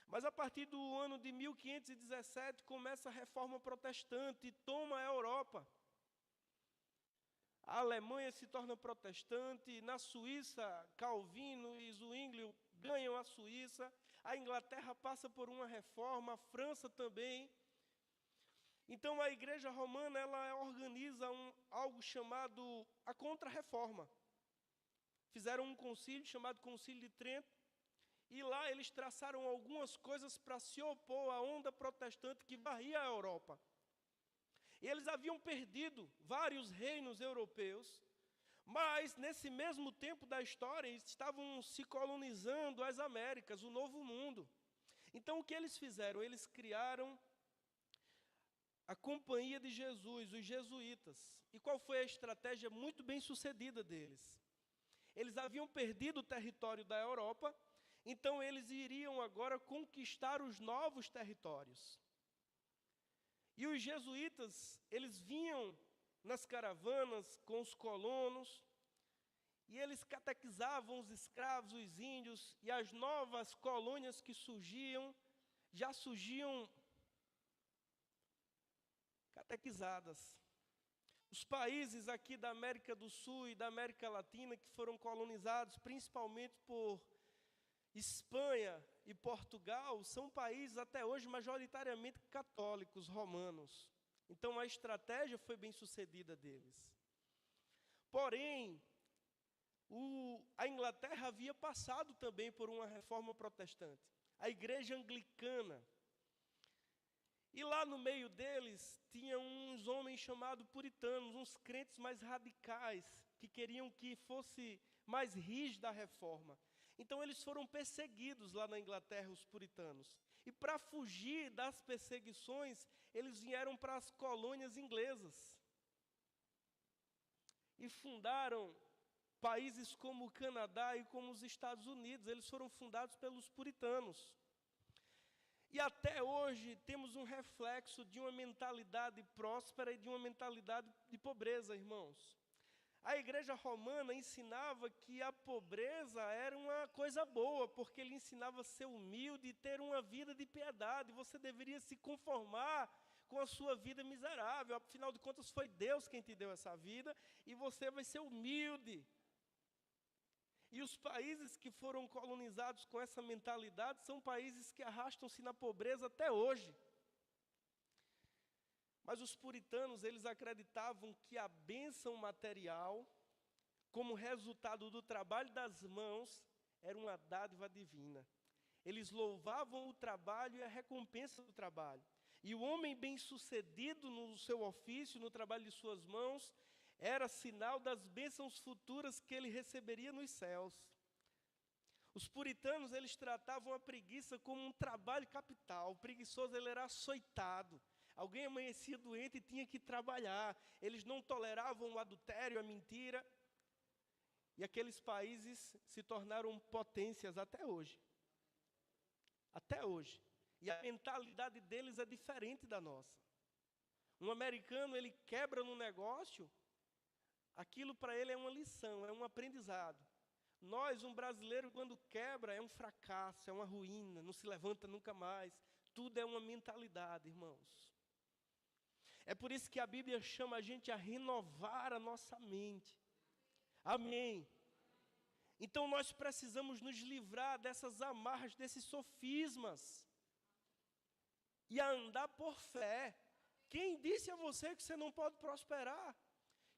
Mas a partir do ano de 1517 começa a reforma protestante e toma a Europa. A Alemanha se torna protestante, na Suíça, Calvino e Zwinglio ganham a Suíça, a Inglaterra passa por uma reforma, a França também. Então a igreja romana ela organiza algo chamado a Contra-Reforma. Fizeram um concílio chamado Concílio de Trento, E lá eles traçaram algumas coisas para se opor à onda protestante que varria a Europa. E eles haviam perdido vários reinos europeus, mas nesse mesmo tempo da história estavam se colonizando as Américas, o Novo Mundo. Então o que eles fizeram? Eles criaram a Companhia de Jesus, os jesuítas. E qual foi a estratégia muito bem sucedida deles? Eles haviam perdido o território da Europa, então eles iriam agora conquistar os novos territórios. E os jesuítas, eles vinham nas caravanas com os colonos, e eles catequizavam os escravos, os índios, e as novas colônias que surgiam, já surgiam catequizadas. Os países aqui da América do Sul e da América Latina, que foram colonizados principalmente por Espanha e Portugal, são países até hoje majoritariamente católicos, romanos. Então a estratégia foi bem sucedida deles. Porém, a Inglaterra havia passado também por uma reforma protestante. A igreja anglicana. E lá no meio deles, tinha uns homens chamados puritanos, uns crentes mais radicais, que queriam que fosse mais rígida a reforma. Então eles foram perseguidos lá na Inglaterra, os puritanos. E para fugir das perseguições, eles vieram para as colônias inglesas. E fundaram países como o Canadá e como os Estados Unidos. Eles foram fundados pelos puritanos. E até hoje temos um reflexo de uma mentalidade próspera e de uma mentalidade de pobreza, irmãos. A igreja romana ensinava que a pobreza era uma coisa boa, porque ele ensinava a ser humilde e ter uma vida de piedade. Você deveria se conformar com a sua vida miserável. Afinal de contas, foi Deus quem te deu essa vida e você vai ser humilde. E os países que foram colonizados com essa mentalidade são países que arrastam-se na pobreza até hoje. Mas os puritanos, eles acreditavam que a bênção material, como resultado do trabalho das mãos, era uma dádiva divina. Eles louvavam o trabalho e a recompensa do trabalho. E o homem bem-sucedido no seu ofício, no trabalho de suas mãos, era sinal das bênçãos futuras que ele receberia nos céus. Os puritanos, eles tratavam a preguiça como um trabalho capital. O preguiçoso, ele era açoitado. Alguém amanhecia doente e tinha que trabalhar. Eles não toleravam o adultério, a mentira. E aqueles países se tornaram potências até hoje. Até hoje. E a mentalidade deles é diferente da nossa. Um americano, ele quebra no negócio, aquilo para ele é uma lição, é um aprendizado. Nós, um brasileiro, quando quebra, é um fracasso, é uma ruína, não se levanta nunca mais. Tudo é uma mentalidade, irmãos. É por isso que a Bíblia chama a gente a renovar a nossa mente. Amém. Então nós precisamos nos livrar dessas amarras, desses sofismas. E a andar por fé. Quem disse a você que você não pode prosperar?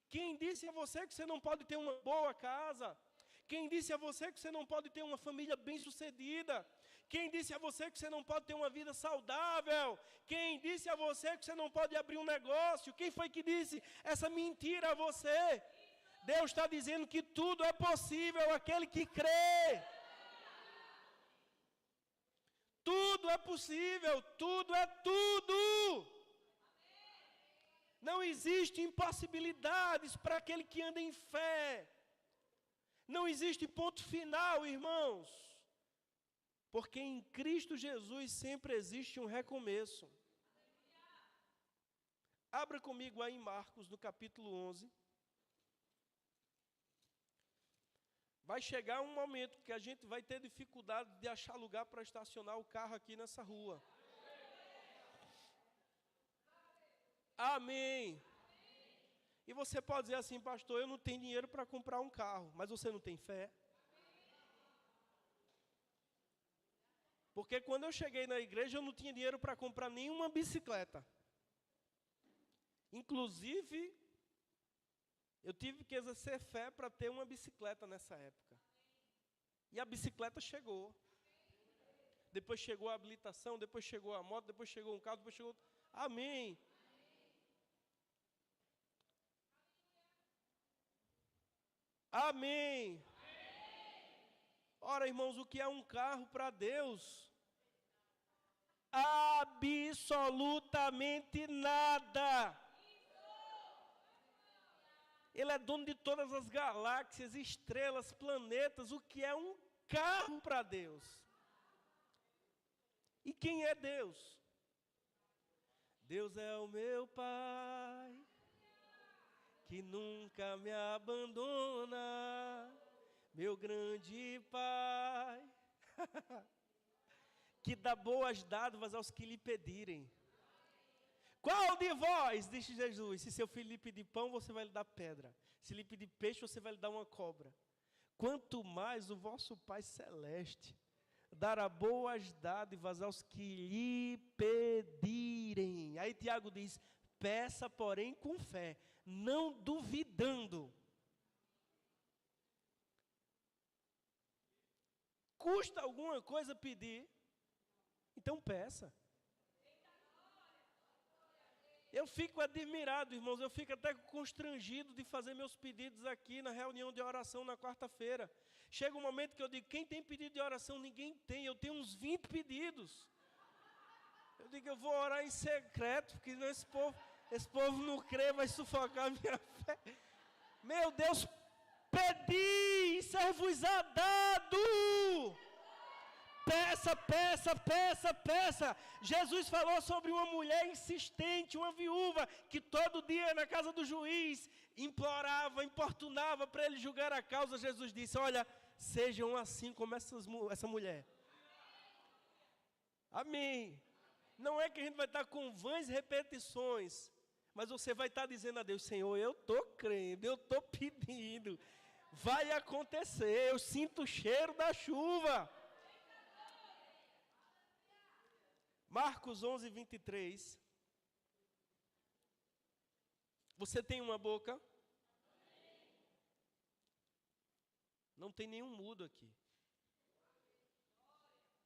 Quem disse a você que você não pode ter uma boa casa? Quem disse a você que você não pode ter uma família bem-sucedida? Quem disse a você que você não pode ter uma vida saudável? Quem disse a você que você não pode abrir um negócio? Quem foi que disse essa mentira a você? Deus está dizendo que tudo é possível àquele que crê. Tudo é possível, tudo é tudo. Não existe impossibilidades para aquele que anda em fé. Não existe ponto final, irmãos. Porque em Cristo Jesus sempre existe um recomeço. Abra comigo aí em Marcos, no capítulo 11. Vai chegar um momento que a gente vai ter dificuldade de achar lugar para estacionar o carro aqui nessa rua. Amém. E você pode dizer assim, pastor, eu não tenho dinheiro para comprar um carro, mas você não tem fé? Porque quando eu cheguei na igreja, eu não tinha dinheiro para comprar nenhuma bicicleta. Inclusive, eu tive que exercer fé para ter uma bicicleta nessa época. E a bicicleta chegou. depois chegou a habilitação, depois chegou a moto, depois chegou um carro, depois chegou... Amém. Amém. Ora, irmãos, o que é um carro para Deus? Absolutamente nada. Ele é dono de todas as galáxias, estrelas, planetas. O que é um carro para Deus? E quem é Deus? Deus é o meu Pai, que nunca me abandona, meu grande Pai, que dá boas dádivas aos que lhe pedirem. Qual de vós, disse Jesus, se seu filho lhe pedir pão, você vai lhe dar pedra. Se lhe pedir peixe, você vai lhe dar uma cobra. Quanto mais o vosso Pai Celeste dará boas dádivas aos que lhe pedirem. Aí Tiago diz, peça, porém, com fé, não duvidando. Custa alguma coisa pedir? Então peça. Eu fico admirado, irmãos, eu fico até constrangido de fazer meus pedidos aqui na reunião de oração na quarta-feira. Chega um momento que eu digo, quem tem pedido de oração? Ninguém tem, eu tenho uns 20 pedidos. Eu digo, eu vou orar em secreto, porque esse povo não crê, vai sufocar a minha fé. Meu Deus, pedi e ser-vos-á dado. Peça, peça, peça, peça. Jesus falou sobre uma mulher insistente, uma viúva, que todo dia na casa do juiz implorava, importunava para ele julgar a causa. Jesus disse, olha, sejam assim como essa mulher. Amém. Não é que a gente vai estar com vãs repetições, mas você vai estar dizendo a Deus, Senhor, eu estou crendo, eu estou pedindo, vai acontecer, eu sinto o cheiro da chuva. Marcos 11, 23. Você tem uma boca? Não tem nenhum mudo aqui.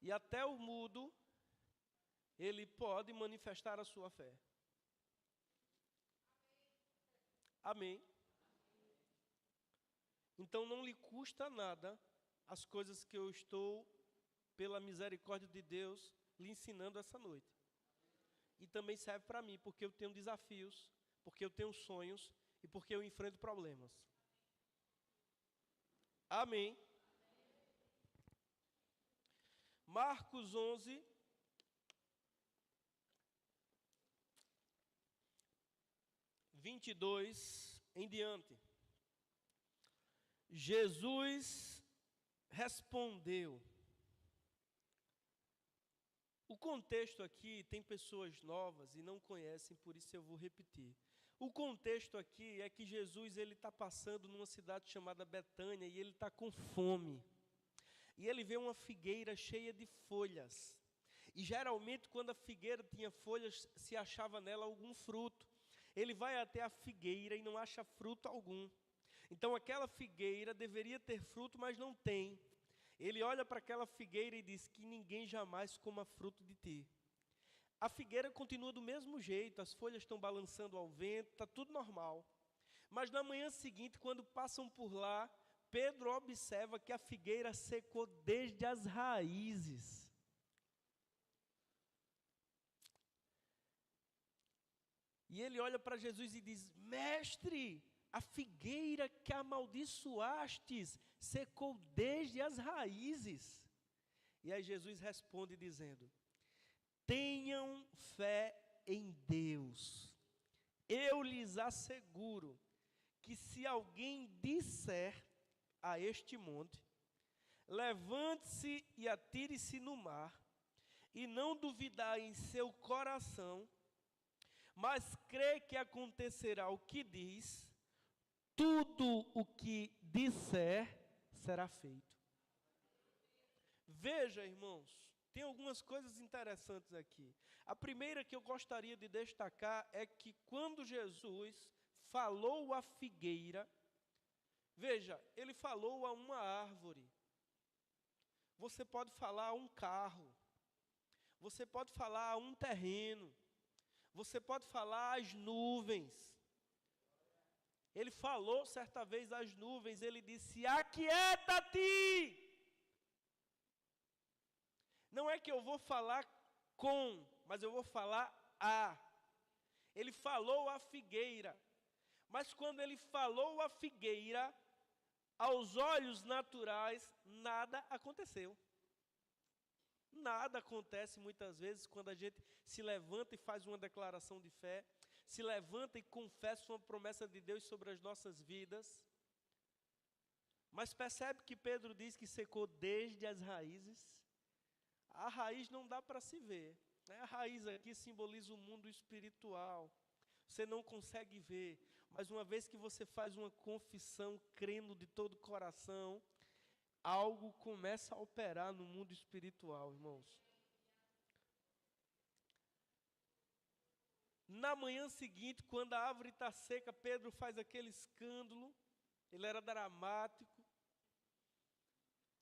E até o mudo, ele pode manifestar a sua fé. Amém. Então não lhe custa nada as coisas que eu estou, pela misericórdia de Deus, lhe ensinando essa noite. E também serve para mim, porque eu tenho desafios, porque eu tenho sonhos e porque eu enfrento problemas. Amém. Marcos 11, (22) em diante. Jesus respondeu. O contexto aqui, tem pessoas novas e não conhecem, por isso eu vou repetir. O contexto aqui é que Jesus está passando numa cidade chamada Betânia e ele está com fome. E ele vê uma figueira cheia de folhas. E geralmente quando a figueira tinha folhas, se achava nela algum fruto. Ele vai até a figueira e não acha fruto algum. Então aquela figueira deveria ter fruto, mas não tem. Ele olha para aquela figueira e diz que ninguém jamais coma fruto de ti. A figueira continua do mesmo jeito, as folhas estão balançando ao vento, está tudo normal. Mas na manhã seguinte, quando passam por lá, Pedro observa que a figueira secou desde as raízes. E ele olha para Jesus e diz, mestre, a figueira que amaldiçoastes secou desde as raízes. E aí Jesus responde dizendo, tenham fé em Deus. Eu lhes asseguro que se alguém disser a este monte, levante-se e atire-se no mar, e não duvidar em seu coração, mas crê que acontecerá o que diz, tudo o que disser será feito. Veja, irmãos, tem algumas coisas interessantes aqui. A primeira que eu gostaria de destacar é que quando Jesus falou à figueira, veja, ele falou a uma árvore. Você pode falar a um carro, você pode falar a um terreno, você pode falar às nuvens. Ele falou certa vez às nuvens, ele disse: aquieta-te. Não é que eu vou falar com, mas eu vou falar a. Ele falou à figueira, mas quando ele falou à figueira, aos olhos naturais, nada aconteceu. Nada acontece muitas vezes quando a gente se levanta e faz uma declaração de fé, se levanta e confessa uma promessa de Deus sobre as nossas vidas. Mas percebe que Pedro diz que secou desde as raízes. A raiz não dá para se ver, né? A raiz aqui simboliza o mundo espiritual. Você não consegue ver, mas uma vez que você faz uma confissão, crendo de todo o coração, algo começa a operar no mundo espiritual, irmãos. Na manhã seguinte, quando a árvore está seca, Pedro faz aquele escândalo, ele era dramático.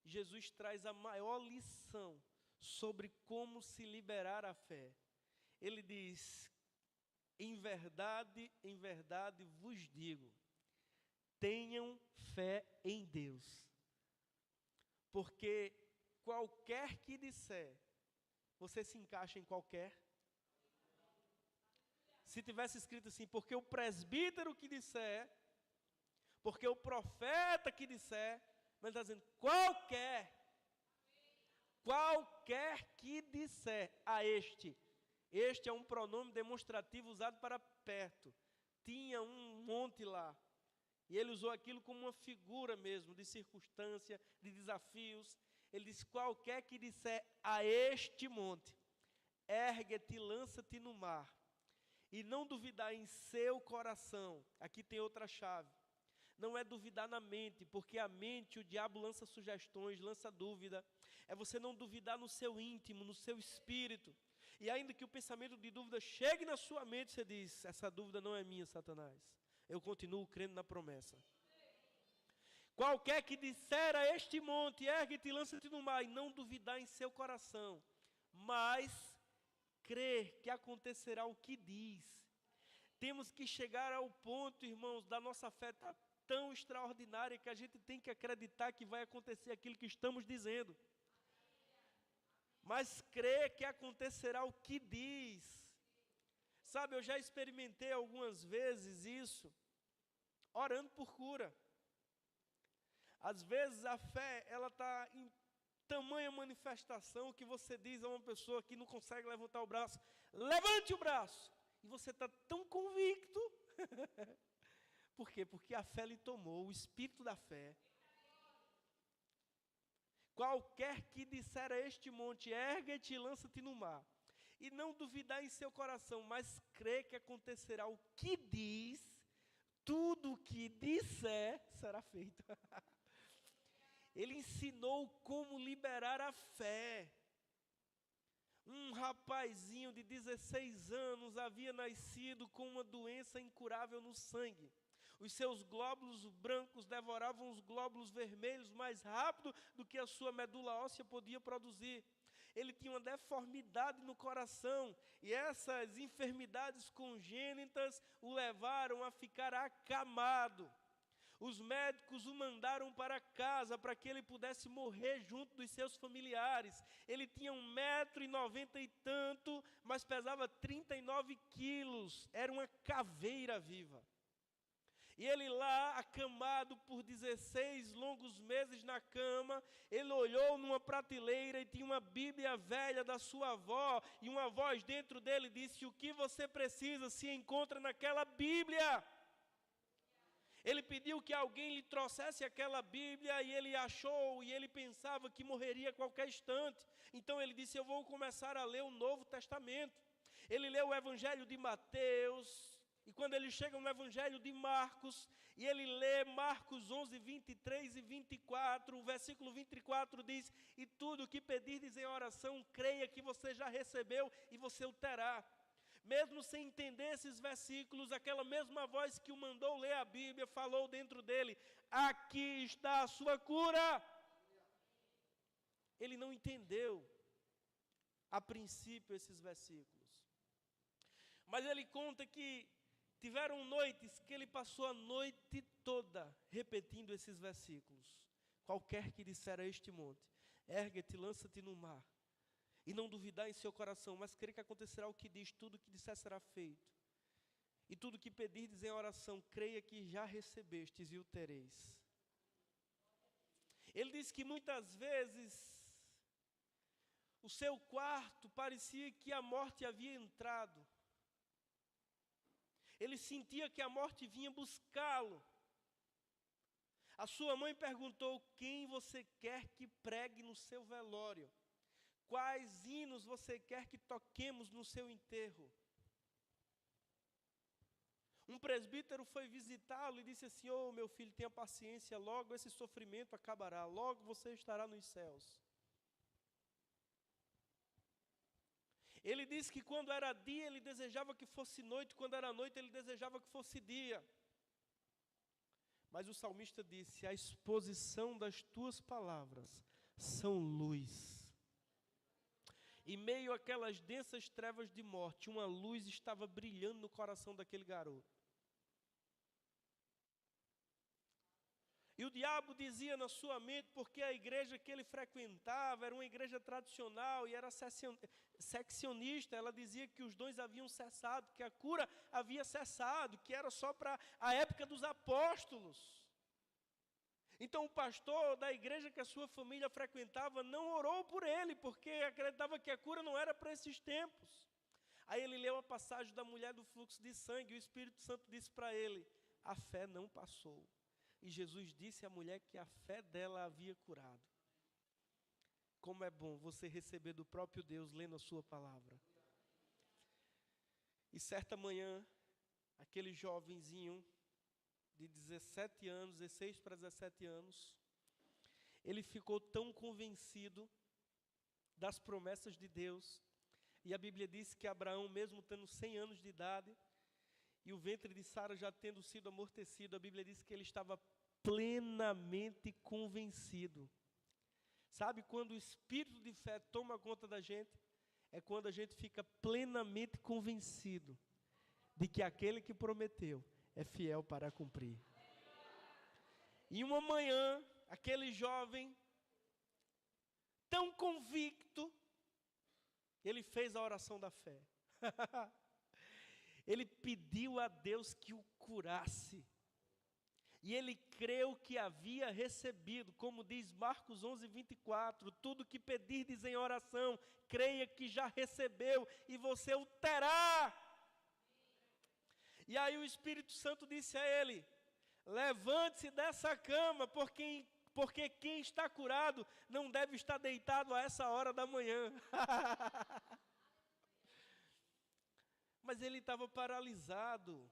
Jesus traz a maior lição sobre como se liberar a fé. Ele diz: em verdade vos digo, tenham fé em Deus. Porque qualquer que disser, você se encaixa em qualquer. Se tivesse escrito assim, porque o presbítero que disser, porque o profeta que disser, mas está dizendo qualquer que disser a este. Este é um pronome demonstrativo usado para perto. Tinha um monte lá. E ele usou aquilo como uma figura mesmo, de circunstância, de desafios. Ele diz: qualquer que disser a este monte, ergue-te e lança-te no mar, e não duvidar em seu coração. Aqui tem outra chave. Não é duvidar na mente, porque a mente, o diabo lança sugestões, lança dúvida. É você não duvidar no seu íntimo, no seu espírito. E ainda que o pensamento de dúvida chegue na sua mente, você diz: essa dúvida não é minha, Satanás. Eu continuo crendo na promessa. Qualquer que disser a este monte, ergue-te e lança-te no mar, e não duvidar em seu coração, mas crer que acontecerá o que diz. Temos que chegar ao ponto, irmãos, da nossa fé estar tão extraordinária que a gente tem que acreditar que vai acontecer aquilo que estamos dizendo. Mas crer que acontecerá o que diz. Sabe, eu já experimentei algumas vezes isso, orando por cura. Às vezes a fé, ela está em tamanha manifestação que você diz a uma pessoa que não consegue levantar o braço: levante o braço. E você está tão convicto. Por quê? Porque a fé lhe tomou, o espírito da fé. Qualquer que disser a este monte, ergue-te e lança-te no mar, e não duvidar em seu coração, mas crê que acontecerá o que diz, tudo o que disser será feito. Ele ensinou como liberar a fé. Um rapazinho de 16 anos havia nascido com uma doença incurável no sangue. Os seus glóbulos brancos devoravam os glóbulos vermelhos mais rápido do que a sua medula óssea podia produzir. Ele tinha uma deformidade no coração, e essas enfermidades congênitas o levaram a ficar acamado. Os médicos o mandaram para casa para que ele pudesse morrer junto dos seus familiares. Ele tinha 1,90 m e tanto, mas pesava 39 quilos. Era uma caveira viva. E ele lá, acamado por 16 longos meses na cama, ele olhou numa prateleira e tinha uma Bíblia velha da sua avó, e uma voz dentro dele disse: o que você precisa se encontra naquela Bíblia. Ele pediu que alguém lhe trouxesse aquela Bíblia, e ele achou, e ele pensava que morreria a qualquer instante. Então ele disse: eu vou começar a ler o Novo Testamento. Ele leu o Evangelho de Mateus, e quando ele chega no Evangelho de Marcos, e ele lê Marcos 11, 23 e 24, o versículo 24 diz: e tudo o que pedirdes em oração, creia que você já recebeu e você o terá. Mesmo sem entender esses versículos, aquela mesma voz que o mandou ler a Bíblia falou dentro dele: aqui está a sua cura. Ele não entendeu a princípio esses versículos. Mas ele conta que tiveram noites que ele passou a noite toda repetindo esses versículos. Qualquer que disser a este monte, ergue-te, lança-te no mar, e não duvidar em seu coração, mas crer que acontecerá o que diz, tudo o que disser será feito. E tudo o que pedirdes em oração, creia que já recebestes e o tereis. Ele diz que muitas vezes o seu quarto parecia que a morte havia entrado. Ele sentia que a morte vinha buscá-lo. A sua mãe perguntou: quem você quer que pregue no seu velório? Quais hinos você quer que toquemos no seu enterro? Um presbítero foi visitá-lo e disse assim: oh, meu filho, tenha paciência, logo esse sofrimento acabará, logo você estará nos céus. Ele disse que quando era dia ele desejava que fosse noite, quando era noite ele desejava que fosse dia. Mas o salmista disse: a exposição das tuas palavras são luz. Em meio àquelas densas trevas de morte, uma luz estava brilhando no coração daquele garoto. E o diabo dizia na sua mente, porque a igreja que ele frequentava era uma igreja tradicional e era seccionista, ela dizia que os dons haviam cessado, que a cura havia cessado, que era só para a época dos apóstolos. Então o pastor da igreja que a sua família frequentava não orou por ele, porque acreditava que a cura não era para esses tempos. Aí ele leu a passagem da mulher do fluxo de sangue, e o Espírito Santo disse para ele: a fé não passou. E Jesus disse à mulher que a fé dela havia curado. Como é bom você receber do próprio Deus lendo a sua palavra. E certa manhã, aquele jovenzinho de 17 anos, 16 para 17 anos, ele ficou tão convencido das promessas de Deus. E a Bíblia diz que Abraão, mesmo tendo 100 anos de idade, e o ventre de Sara já tendo sido amortecido, a Bíblia diz que ele estava plenamente convencido. Sabe quando o espírito de fé toma conta da gente? É quando a gente fica plenamente convencido de que aquele que prometeu é fiel para cumprir. E uma manhã, aquele jovem, tão convicto, ele fez a oração da fé. Ele pediu a Deus que o curasse. E ele creu que havia recebido, como diz Marcos 11, 24, tudo que pedirdes em oração, creia que já recebeu e você o terá. E aí o Espírito Santo disse a ele: levante-se dessa cama, porque quem está curado não deve estar deitado a essa hora da manhã. Mas ele estava paralisado.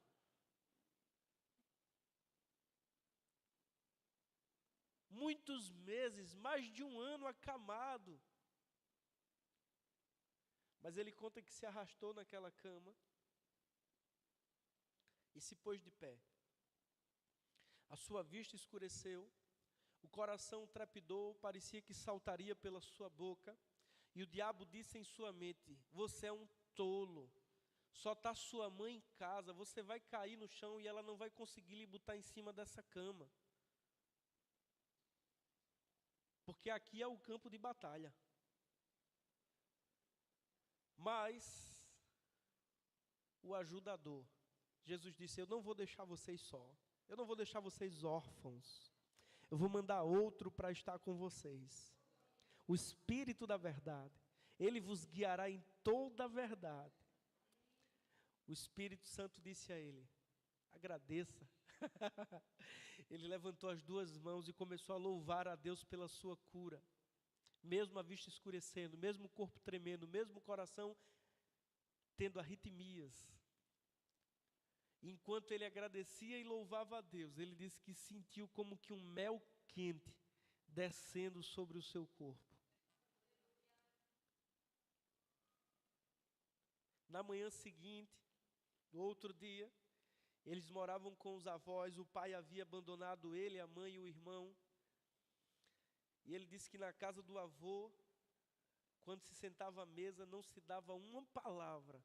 Muitos meses, mais de um ano acamado. Mas ele conta que se arrastou naquela cama e se pôs de pé. A sua vista escureceu, o coração trepidou, parecia que saltaria pela sua boca. E o diabo disse em sua mente: você é um tolo, só está sua mãe em casa, você vai cair no chão e ela não vai conseguir lhe botar em cima dessa cama. Porque aqui é o campo de batalha. Mas o ajudador, Jesus disse: eu não vou deixar vocês só. Eu não vou deixar vocês órfãos. Eu vou mandar outro para estar com vocês. O Espírito da verdade. Ele vos guiará em toda a verdade. O Espírito Santo disse a ele: agradeça. Ele levantou as duas mãos e começou a louvar a Deus pela sua cura. Mesmo a vista escurecendo, mesmo o corpo tremendo, mesmo o coração tendo arritmias. Enquanto ele agradecia e louvava a Deus, ele disse que sentiu como que um mel quente descendo sobre o seu corpo. Na manhã seguinte, no outro dia, eles moravam com os avós, o pai havia abandonado ele, a mãe e o irmão. E ele disse que na casa do avô, Quando se sentava à mesa, não se dava uma palavra.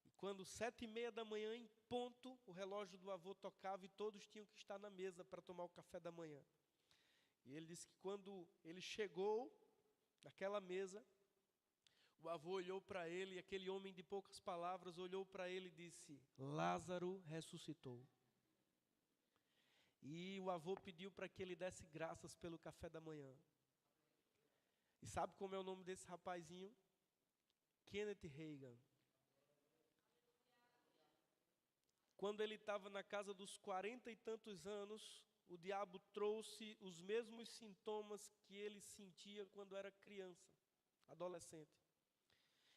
E quando 7:30 da manhã, em ponto, o relógio do avô tocava e todos tinham que estar na mesa para tomar o café da manhã. E ele disse que quando ele chegou naquela mesa, o avô olhou para ele, e aquele homem de poucas palavras olhou para ele e disse: Lázaro ressuscitou. E o avô pediu para que ele desse graças pelo café da manhã. E sabe como é o nome desse rapazinho? Kenneth Reagan. Quando ele estava na casa dos 40 e tantos anos, o diabo trouxe os mesmos sintomas que ele sentia quando era criança, adolescente.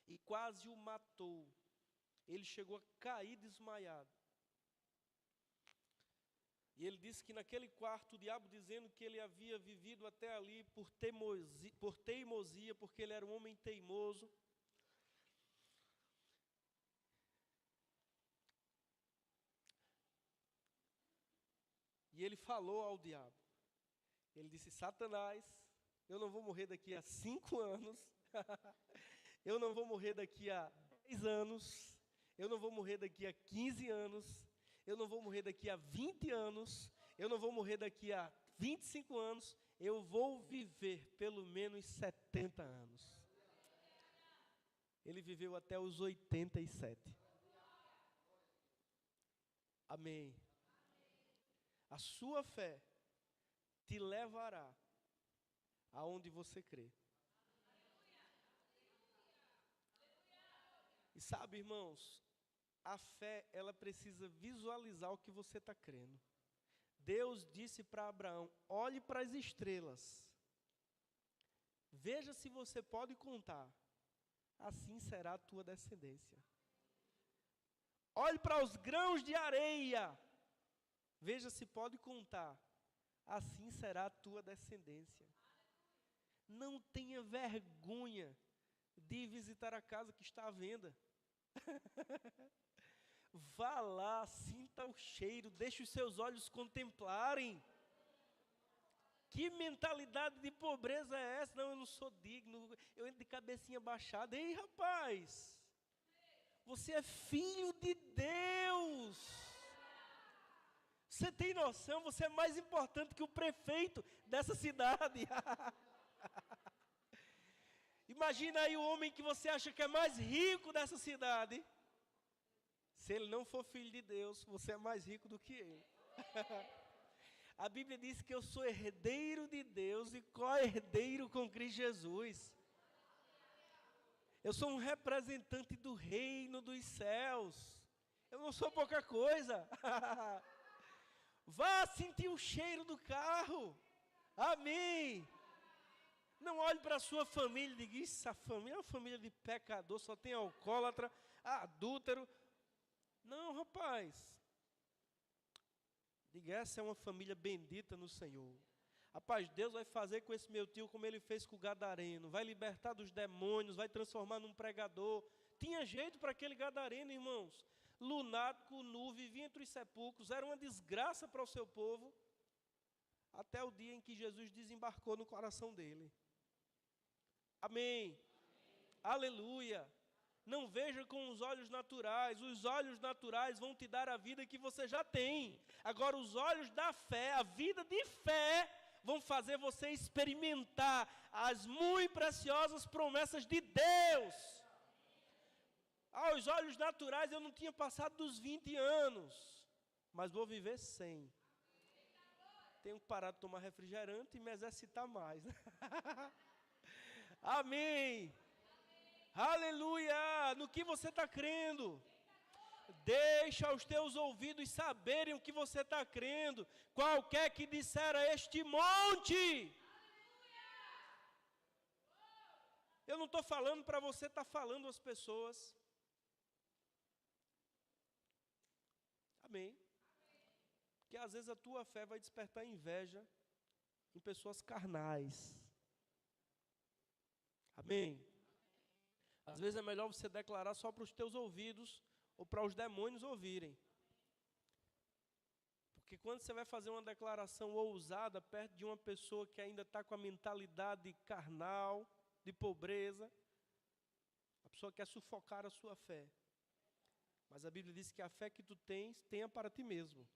E quase o matou. Ele chegou a cair desmaiado. E ele disse que naquele quarto, o diabo dizendo que ele havia vivido até ali por teimosia, porque ele era um homem teimoso. E ele falou ao diabo. Ele disse: Satanás, eu não vou morrer daqui a 5 anos. Eu não vou morrer daqui a 10 anos. Eu não vou morrer daqui a 15 anos. Eu não vou morrer daqui a 20 anos. Eu não vou morrer daqui a 25 anos. Eu vou viver pelo menos 70 anos. Ele viveu até os 87. Amém. A sua fé te levará aonde você crê. E sabe, irmãos, a fé, ela precisa visualizar o que você está crendo. Deus disse para Abraão: olhe para as estrelas, veja se você pode contar, assim será a tua descendência. Olhe para os grãos de areia, veja se pode contar, assim será a tua descendência. Não tenha vergonha de visitar a casa que está à venda. Vá lá, sinta o cheiro, deixe os seus olhos contemplarem. Que mentalidade de pobreza é essa? Não, eu não sou digno, eu entro de cabecinha baixada. Ei, rapaz, você é filho de Deus. Você tem noção? Você é mais importante que o prefeito dessa cidade. Imagina aí o homem que você acha que é mais rico dessa cidade. Se ele não for filho de Deus, você é mais rico do que ele. A Bíblia diz que eu sou herdeiro de Deus e co-herdeiro com Cristo Jesus. Eu sou um representante do reino dos céus. Eu não sou pouca coisa. Vá sentir o cheiro do carro. Amém. Não olhe para a sua família e diga: essa família é uma família de pecador, só tem alcoólatra, adúltero. Não, rapaz. Diga: essa é uma família bendita no Senhor. Rapaz, Deus vai fazer com esse meu tio como ele fez com o gadareno. Vai libertar dos demônios, vai transformar num pregador. Tinha jeito para aquele gadareno, irmãos. Lunático, nu, vivia entre os sepulcros, era uma desgraça para o seu povo. Até o dia em que Jesus desembarcou no coração dele. Amém. Aleluia. Não veja com os olhos naturais vão te dar a vida que você já tem. Agora os olhos da fé, a vida de fé, vão fazer você experimentar as muito preciosas promessas de Deus. Aos olhos naturais eu não tinha passado dos 20 anos, mas vou viver 100. Tenho que parar de tomar refrigerante e me exercitar mais. Amém. Aleluia! No que você está crendo? Deixa os teus ouvidos saberem o que você está crendo. Qualquer que disser a este monte. Eu não estou falando para você estar falando às pessoas. Amém. Porque às vezes a tua fé vai despertar inveja em pessoas carnais. Amém. Às vezes é melhor você declarar só para os teus ouvidos ou para os demônios ouvirem. Porque quando você vai fazer uma declaração ousada perto de uma pessoa que ainda está com a mentalidade carnal, de pobreza. A pessoa quer sufocar a sua fé. Mas a Bíblia diz que a fé que tu tens, tenha para ti mesmo.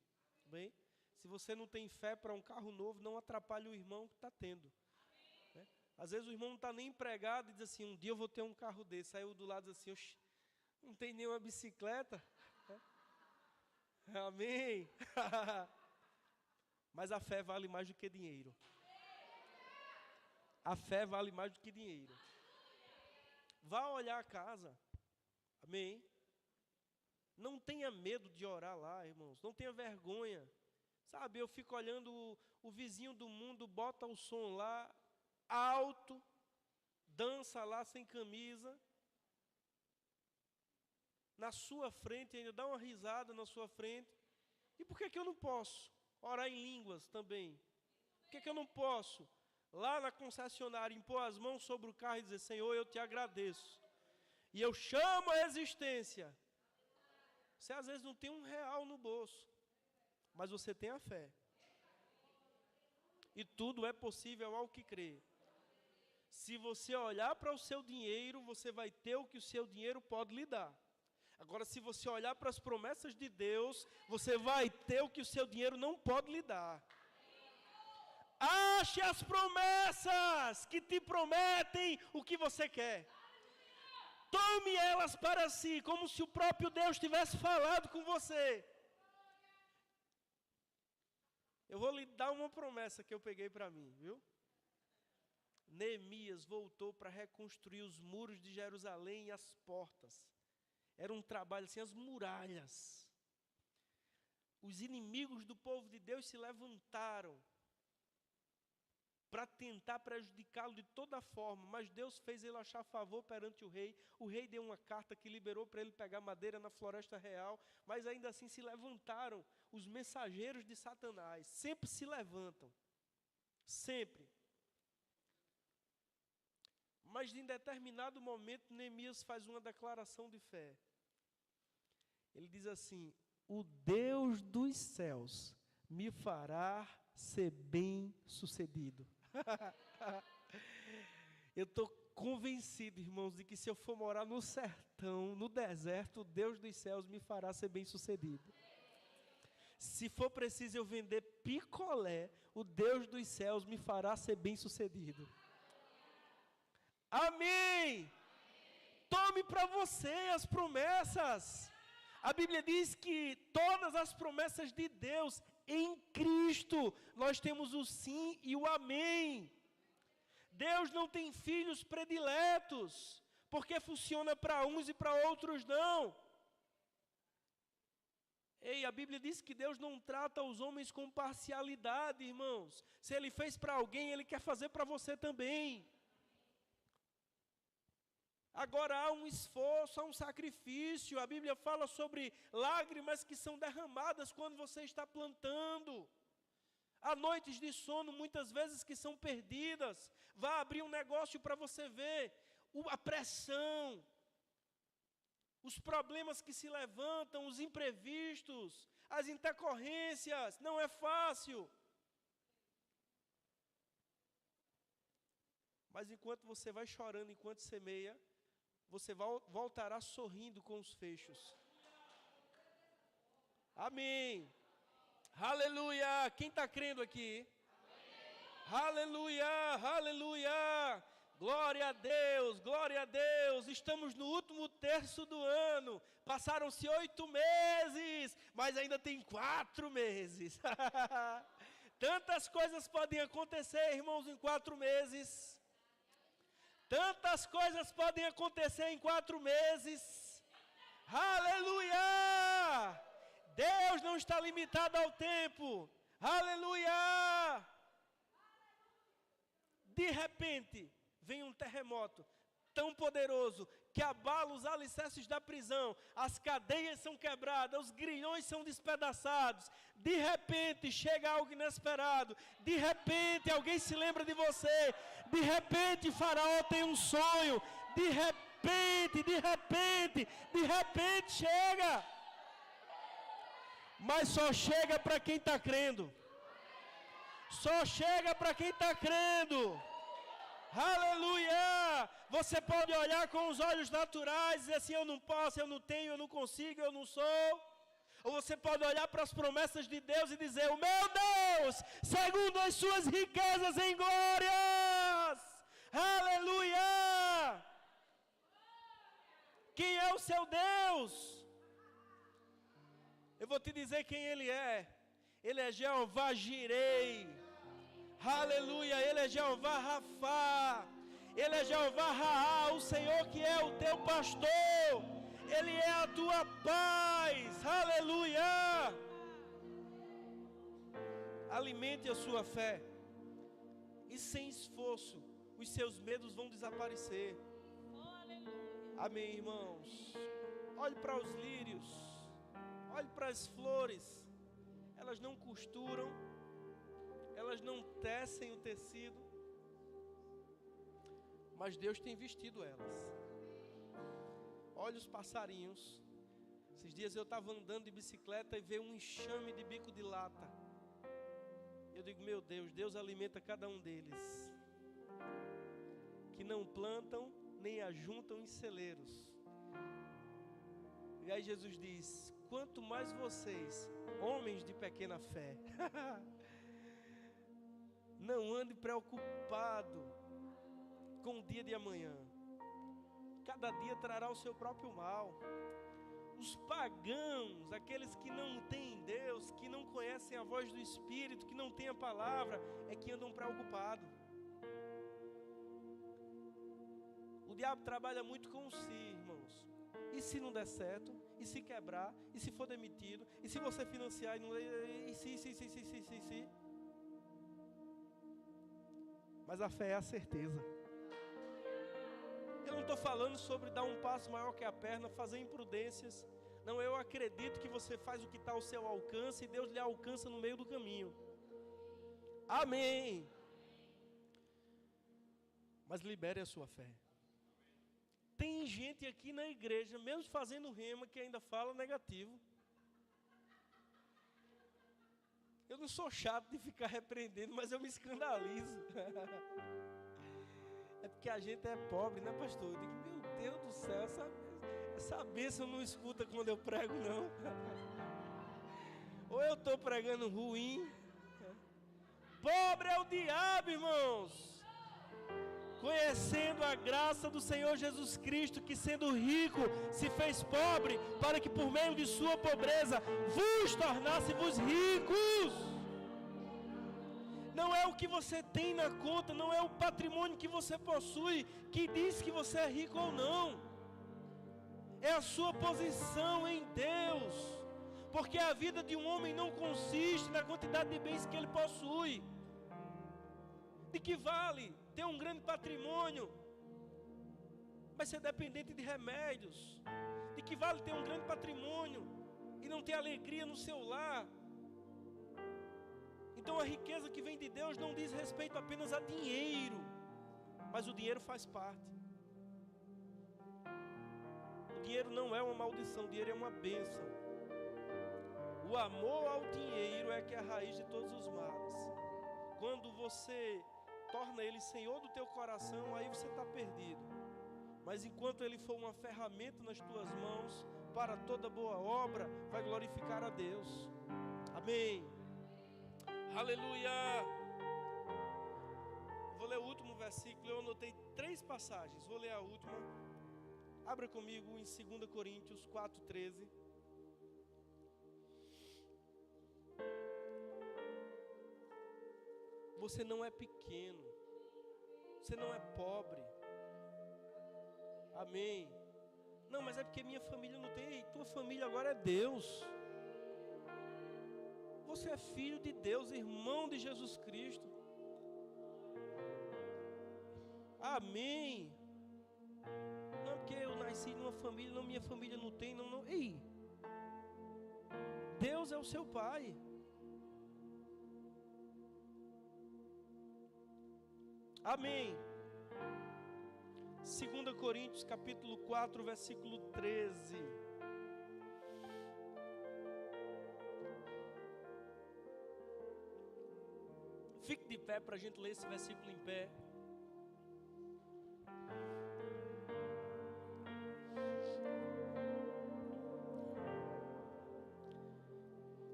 Bem? Se você não tem fé para um carro novo, não atrapalhe o irmão que está tendo. Né? Às vezes o irmão não está nem empregado e diz assim, um dia eu vou ter um carro desse. Aí o do lado diz assim, não tem nenhuma bicicleta. Amém. Mas a fé vale mais do que dinheiro. A fé vale mais do que dinheiro. Vá olhar a casa. Amém. Não tenha medo de orar lá, irmãos. Não tenha vergonha. Sabe, eu fico olhando o vizinho do mundo, bota o som lá, alto, dança lá sem camisa. Na sua frente, ainda dá uma risada na sua frente. E por que eu não posso orar em línguas também? Por que eu não posso, lá na concessionária, impor as mãos sobre o carro e dizer, Senhor, eu te agradeço. E eu chamo a existência. Você às vezes não tem R$1 no bolso, mas você tem a fé. E tudo é possível ao que crê. Se você olhar para o seu dinheiro, você vai ter o que o seu dinheiro pode lhe dar. Agora, se você olhar para as promessas de Deus, você vai ter o que o seu dinheiro não pode lhe dar. Ache as promessas que te prometem o que você quer. Tome elas para si, como se o próprio Deus tivesse falado com você. Eu vou lhe dar uma promessa que eu peguei para mim, viu? Neemias voltou para reconstruir os muros de Jerusalém e as portas. Era um trabalho assim, as muralhas. Os inimigos do povo de Deus se levantaram para tentar prejudicá-lo de toda forma, mas Deus fez ele achar favor perante o rei. O rei deu uma carta que liberou para ele pegar madeira na floresta real, mas ainda assim se levantaram os mensageiros de Satanás. Sempre se levantam, sempre. Mas em determinado momento, Neemias faz uma declaração de fé. Ele diz assim, o Deus dos céus me fará ser bem sucedido. Eu estou convencido, irmãos, de que se eu for morar no sertão, no deserto, o Deus dos céus me fará ser bem sucedido. Se for preciso eu vender picolé, o Deus dos céus me fará ser bem sucedido. Amém! Tome para você as promessas. A Bíblia diz que todas as promessas de Deus em Cristo, nós temos o sim e o amém. Deus não tem filhos prediletos, porque funciona para uns e para outros não. Ei, a Bíblia diz que Deus não trata os homens com parcialidade, irmãos. Se Ele fez para alguém, Ele quer fazer para você também. Agora há um esforço, há um sacrifício. A Bíblia fala sobre lágrimas que são derramadas quando você está plantando. Há noites de sono, muitas vezes, que são perdidas. Vá abrir um negócio para você ver a pressão, os problemas que se levantam, os imprevistos, as intercorrências. Não é fácil. Mas enquanto você vai chorando, enquanto semeia, você voltará sorrindo com os fechos. Amém. Aleluia. Quem está crendo aqui? Amém. Aleluia, aleluia. Glória a Deus, glória a Deus. Estamos no último terço do ano. Passaram-se 8 meses, mas ainda tem 4 meses. Tantas coisas podem acontecer, irmãos, em 4 meses. Tantas coisas podem acontecer em 4 meses. Aleluia! Deus não está limitado ao tempo. Aleluia! De repente, vem um terremoto tão poderoso que abala os alicerces da prisão, as cadeias são quebradas, os grilhões são despedaçados. De repente chega algo inesperado, de repente alguém se lembra de você, de repente Faraó tem um sonho, de repente chega. Mas só chega para quem está crendo. Só chega para quem está crendo. Aleluia! Você pode olhar com os olhos naturais e dizer assim, eu não posso, eu não tenho, eu não consigo, eu não sou. Ou você pode olhar para as promessas de Deus e dizer, o meu Deus, segundo as suas riquezas em glórias. Aleluia! Quem é o seu Deus? Eu vou te dizer quem Ele é. Ele é Jeová Jirei. Aleluia, Ele é Jeová Rafá. Ele é Jeová Raá, o Senhor que é o teu pastor. Ele é a tua paz. Aleluia. Alimente a sua fé. E sem esforço, os seus medos vão desaparecer. Amém, irmãos. Olhe para os lírios. Olhe para as flores. Elas não costuram. Elas não tecem o tecido. Mas Deus tem vestido elas. Olha os passarinhos. Esses dias eu estava andando de bicicleta e veio um enxame de bico de lata. Eu digo, meu Deus, Deus alimenta cada um deles. Que não plantam nem ajuntam em celeiros. E aí Jesus diz, quanto mais vocês, homens de pequena fé, não ande preocupado com o dia de amanhã. Cada dia trará o seu próprio mal. Os pagãos, aqueles que não têm Deus, que não conhecem a voz do Espírito, que não têm a palavra, é que andam preocupados. O diabo trabalha muito com si, irmãos. E se não der certo? E se quebrar? E se for demitido? E se você financiar? E não... E se? Mas a fé é a certeza. Eu não estou falando sobre dar um passo maior que a perna, fazer imprudências. Não, eu acredito que você faz o que está ao seu alcance e Deus lhe alcança no meio do caminho. Amém. Mas libere a sua fé. Tem gente aqui na igreja, mesmo fazendo rema, que ainda fala negativo. Eu não sou chato de ficar repreendendo, mas eu me escandalizo. É porque a gente é pobre, né, pastor? Eu digo, meu Deus do céu, essa bênção não escuta quando eu prego, não. Ou eu estou pregando ruim. Pobre é o diabo, irmãos. Conhecendo a graça do Senhor Jesus Cristo, que sendo rico, se fez pobre, para que por meio de sua pobreza, vos tornasse-vos ricos. Não é o que você tem na conta, não é o patrimônio que você possui, que diz que você é rico ou não. É a sua posição em Deus. Porque a vida de um homem não consiste na quantidade de bens que ele possui. De que vale ter um grande patrimônio, mas ser dependente de remédios? De que vale ter um grande patrimônio e não ter alegria no seu lar? Então a riqueza que vem de Deus não diz respeito apenas a dinheiro, mas o dinheiro faz parte. O dinheiro não é uma maldição, o dinheiro é uma bênção. O amor ao dinheiro é que é a raiz de todos os males. Quando você torna ele senhor do teu coração, aí você está perdido. Mas enquanto ele for uma ferramenta nas tuas mãos, para toda boa obra, vai glorificar a Deus. Amém. Aleluia. Vou ler o último versículo. Eu anotei 3 passagens. Vou ler a última. Abra comigo em 2 Coríntios 4:13. Você não é pequeno. Você não é pobre. Amém. Não, mas é porque minha família não tem. Ei, tua família agora é Deus. Você é filho de Deus, irmão de Jesus Cristo. Amém. Não, porque eu nasci numa família, não, minha família não tem, não. Ei, Deus é o seu Pai. Amém. 2 Coríntios capítulo 4, versículo 13. Fique de pé para a gente ler esse versículo em pé.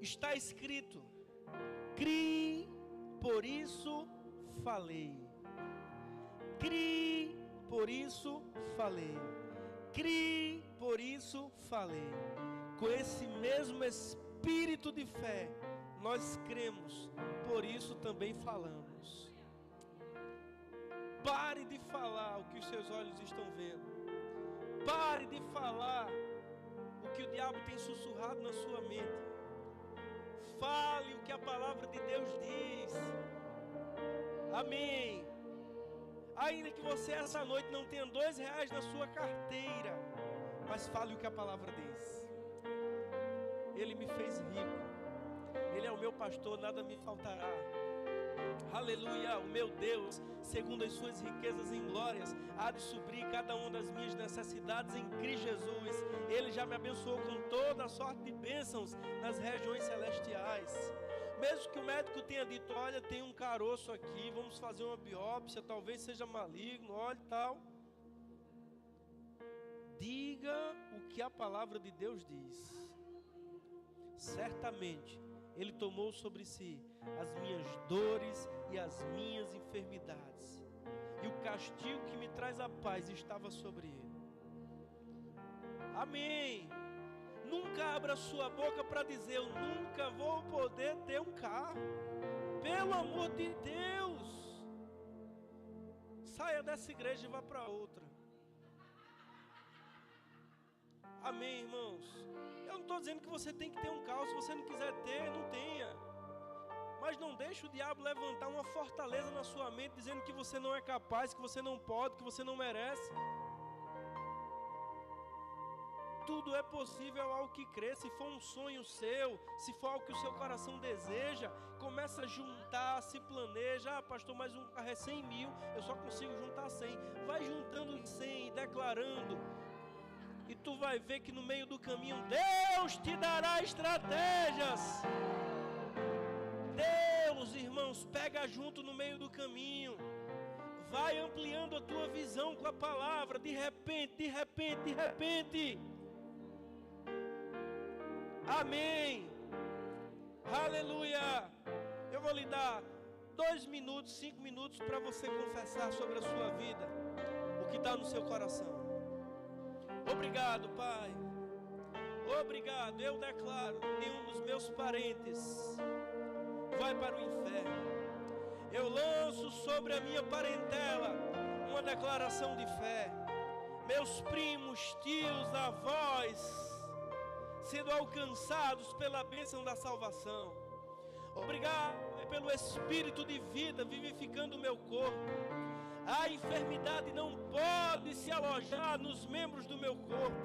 Está escrito: criei, por isso falei. Criei, por isso falei. Criei, por isso falei. Com esse mesmo espírito de fé, nós cremos, por isso também falamos. Pare de falar o que os seus olhos estão vendo. Pare de falar o que o diabo tem sussurrado na sua mente. Fale o que a palavra de Deus diz. Amém. Ainda que você essa noite não tenha R$2 na sua carteira, mas fale o que a palavra diz. Ele me fez rico. Ele é o meu pastor, nada me faltará. Aleluia, o meu Deus, segundo as suas riquezas em glórias, há de suprir cada uma das minhas necessidades em Cristo Jesus. Ele já me abençoou com toda a sorte de bênçãos nas regiões celestiais. Mesmo que o médico tenha dito: olha, tem um caroço aqui, vamos fazer uma biópsia, talvez seja maligno, olha e tal. Diga o que a palavra de Deus diz. Certamente Ele tomou sobre si as minhas dores e as minhas enfermidades, e o castigo que me traz a paz estava sobre Ele. Amém. Nunca abra sua boca para dizer: eu nunca vou poder ter um carro. Pelo amor de Deus, saia dessa igreja e vá para outra. Amém, irmãos? Eu não estou dizendo que você tem que ter um carro. Se você não quiser ter, não tenha. Mas não deixe o diabo levantar uma fortaleza na sua mente, dizendo que você não é capaz, que você não pode, que você não merece. Tudo é possível ao que crê. Se for um sonho seu, se for algo que o seu coração deseja, começa a juntar, se planeja. Ah, pastor, mas um carro é 100 mil, eu só consigo juntar 100. Vai juntando 100, declarando. E tu vai ver que no meio do caminho Deus te dará estratégias. Deus, irmãos, pega junto no meio do caminho. Vai ampliando a tua visão com a palavra. De repente, de repente, de repente. Amém. Aleluia. Eu vou lhe dar 2 minutos, 5 minutos para você confessar sobre a sua vida o que está no seu coração. Obrigado, Pai. Obrigado. Eu declaro: nenhum dos meus parentes vai para o inferno. Eu lanço sobre a minha parentela uma declaração de fé. Meus primos, tios, avós sendo alcançados pela bênção da salvação. Obrigado pelo Espírito de vida vivificando o meu corpo. A enfermidade não pode se alojar nos membros do meu corpo.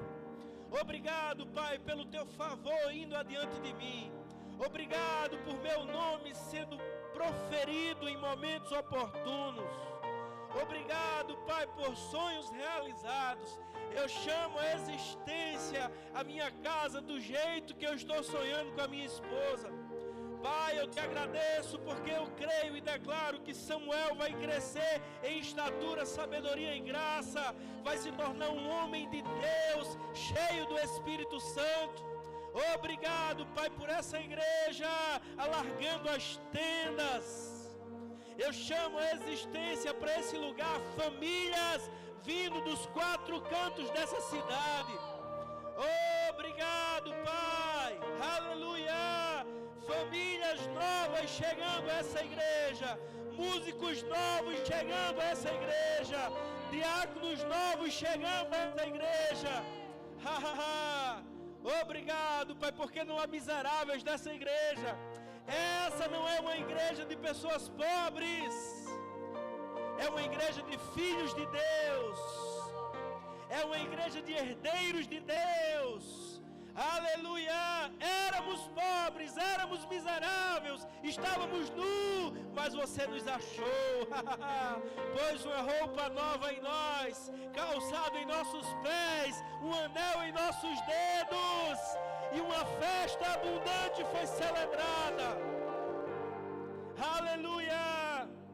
Obrigado, Pai, pelo teu favor indo adiante de mim. Obrigado por meu nome sendo proferido em momentos oportunos. Obrigado, Pai, por sonhos realizados. Eu chamo a existência a minha casa do jeito que eu estou sonhando com a minha esposa. Pai, eu te agradeço porque eu creio e declaro que Samuel vai crescer em estatura, sabedoria e graça. Vai se tornar um homem de Deus, cheio do Espírito Santo. Obrigado, Pai, por essa igreja alargando as tendas. Eu chamo a existência para esse lugar famílias vindo dos 4 cantos dessa cidade. Obrigado, Pai. Aleluia. Famílias novas chegando a essa igreja. Músicos novos chegando a essa igreja. Diáconos novos chegando a essa igreja. Obrigado, Pai, porque não há miseráveis dessa igreja. Essa não é uma igreja de pessoas pobres. É uma igreja de filhos de Deus. É uma igreja de herdeiros de Deus. Aleluia. Éramos pobres, éramos miseráveis, estávamos nus, mas você nos achou. Pôs uma roupa nova em nós, calçado em nossos pés, um anel em nossos dedos, e uma festa abundante foi celebrada. Aleluia.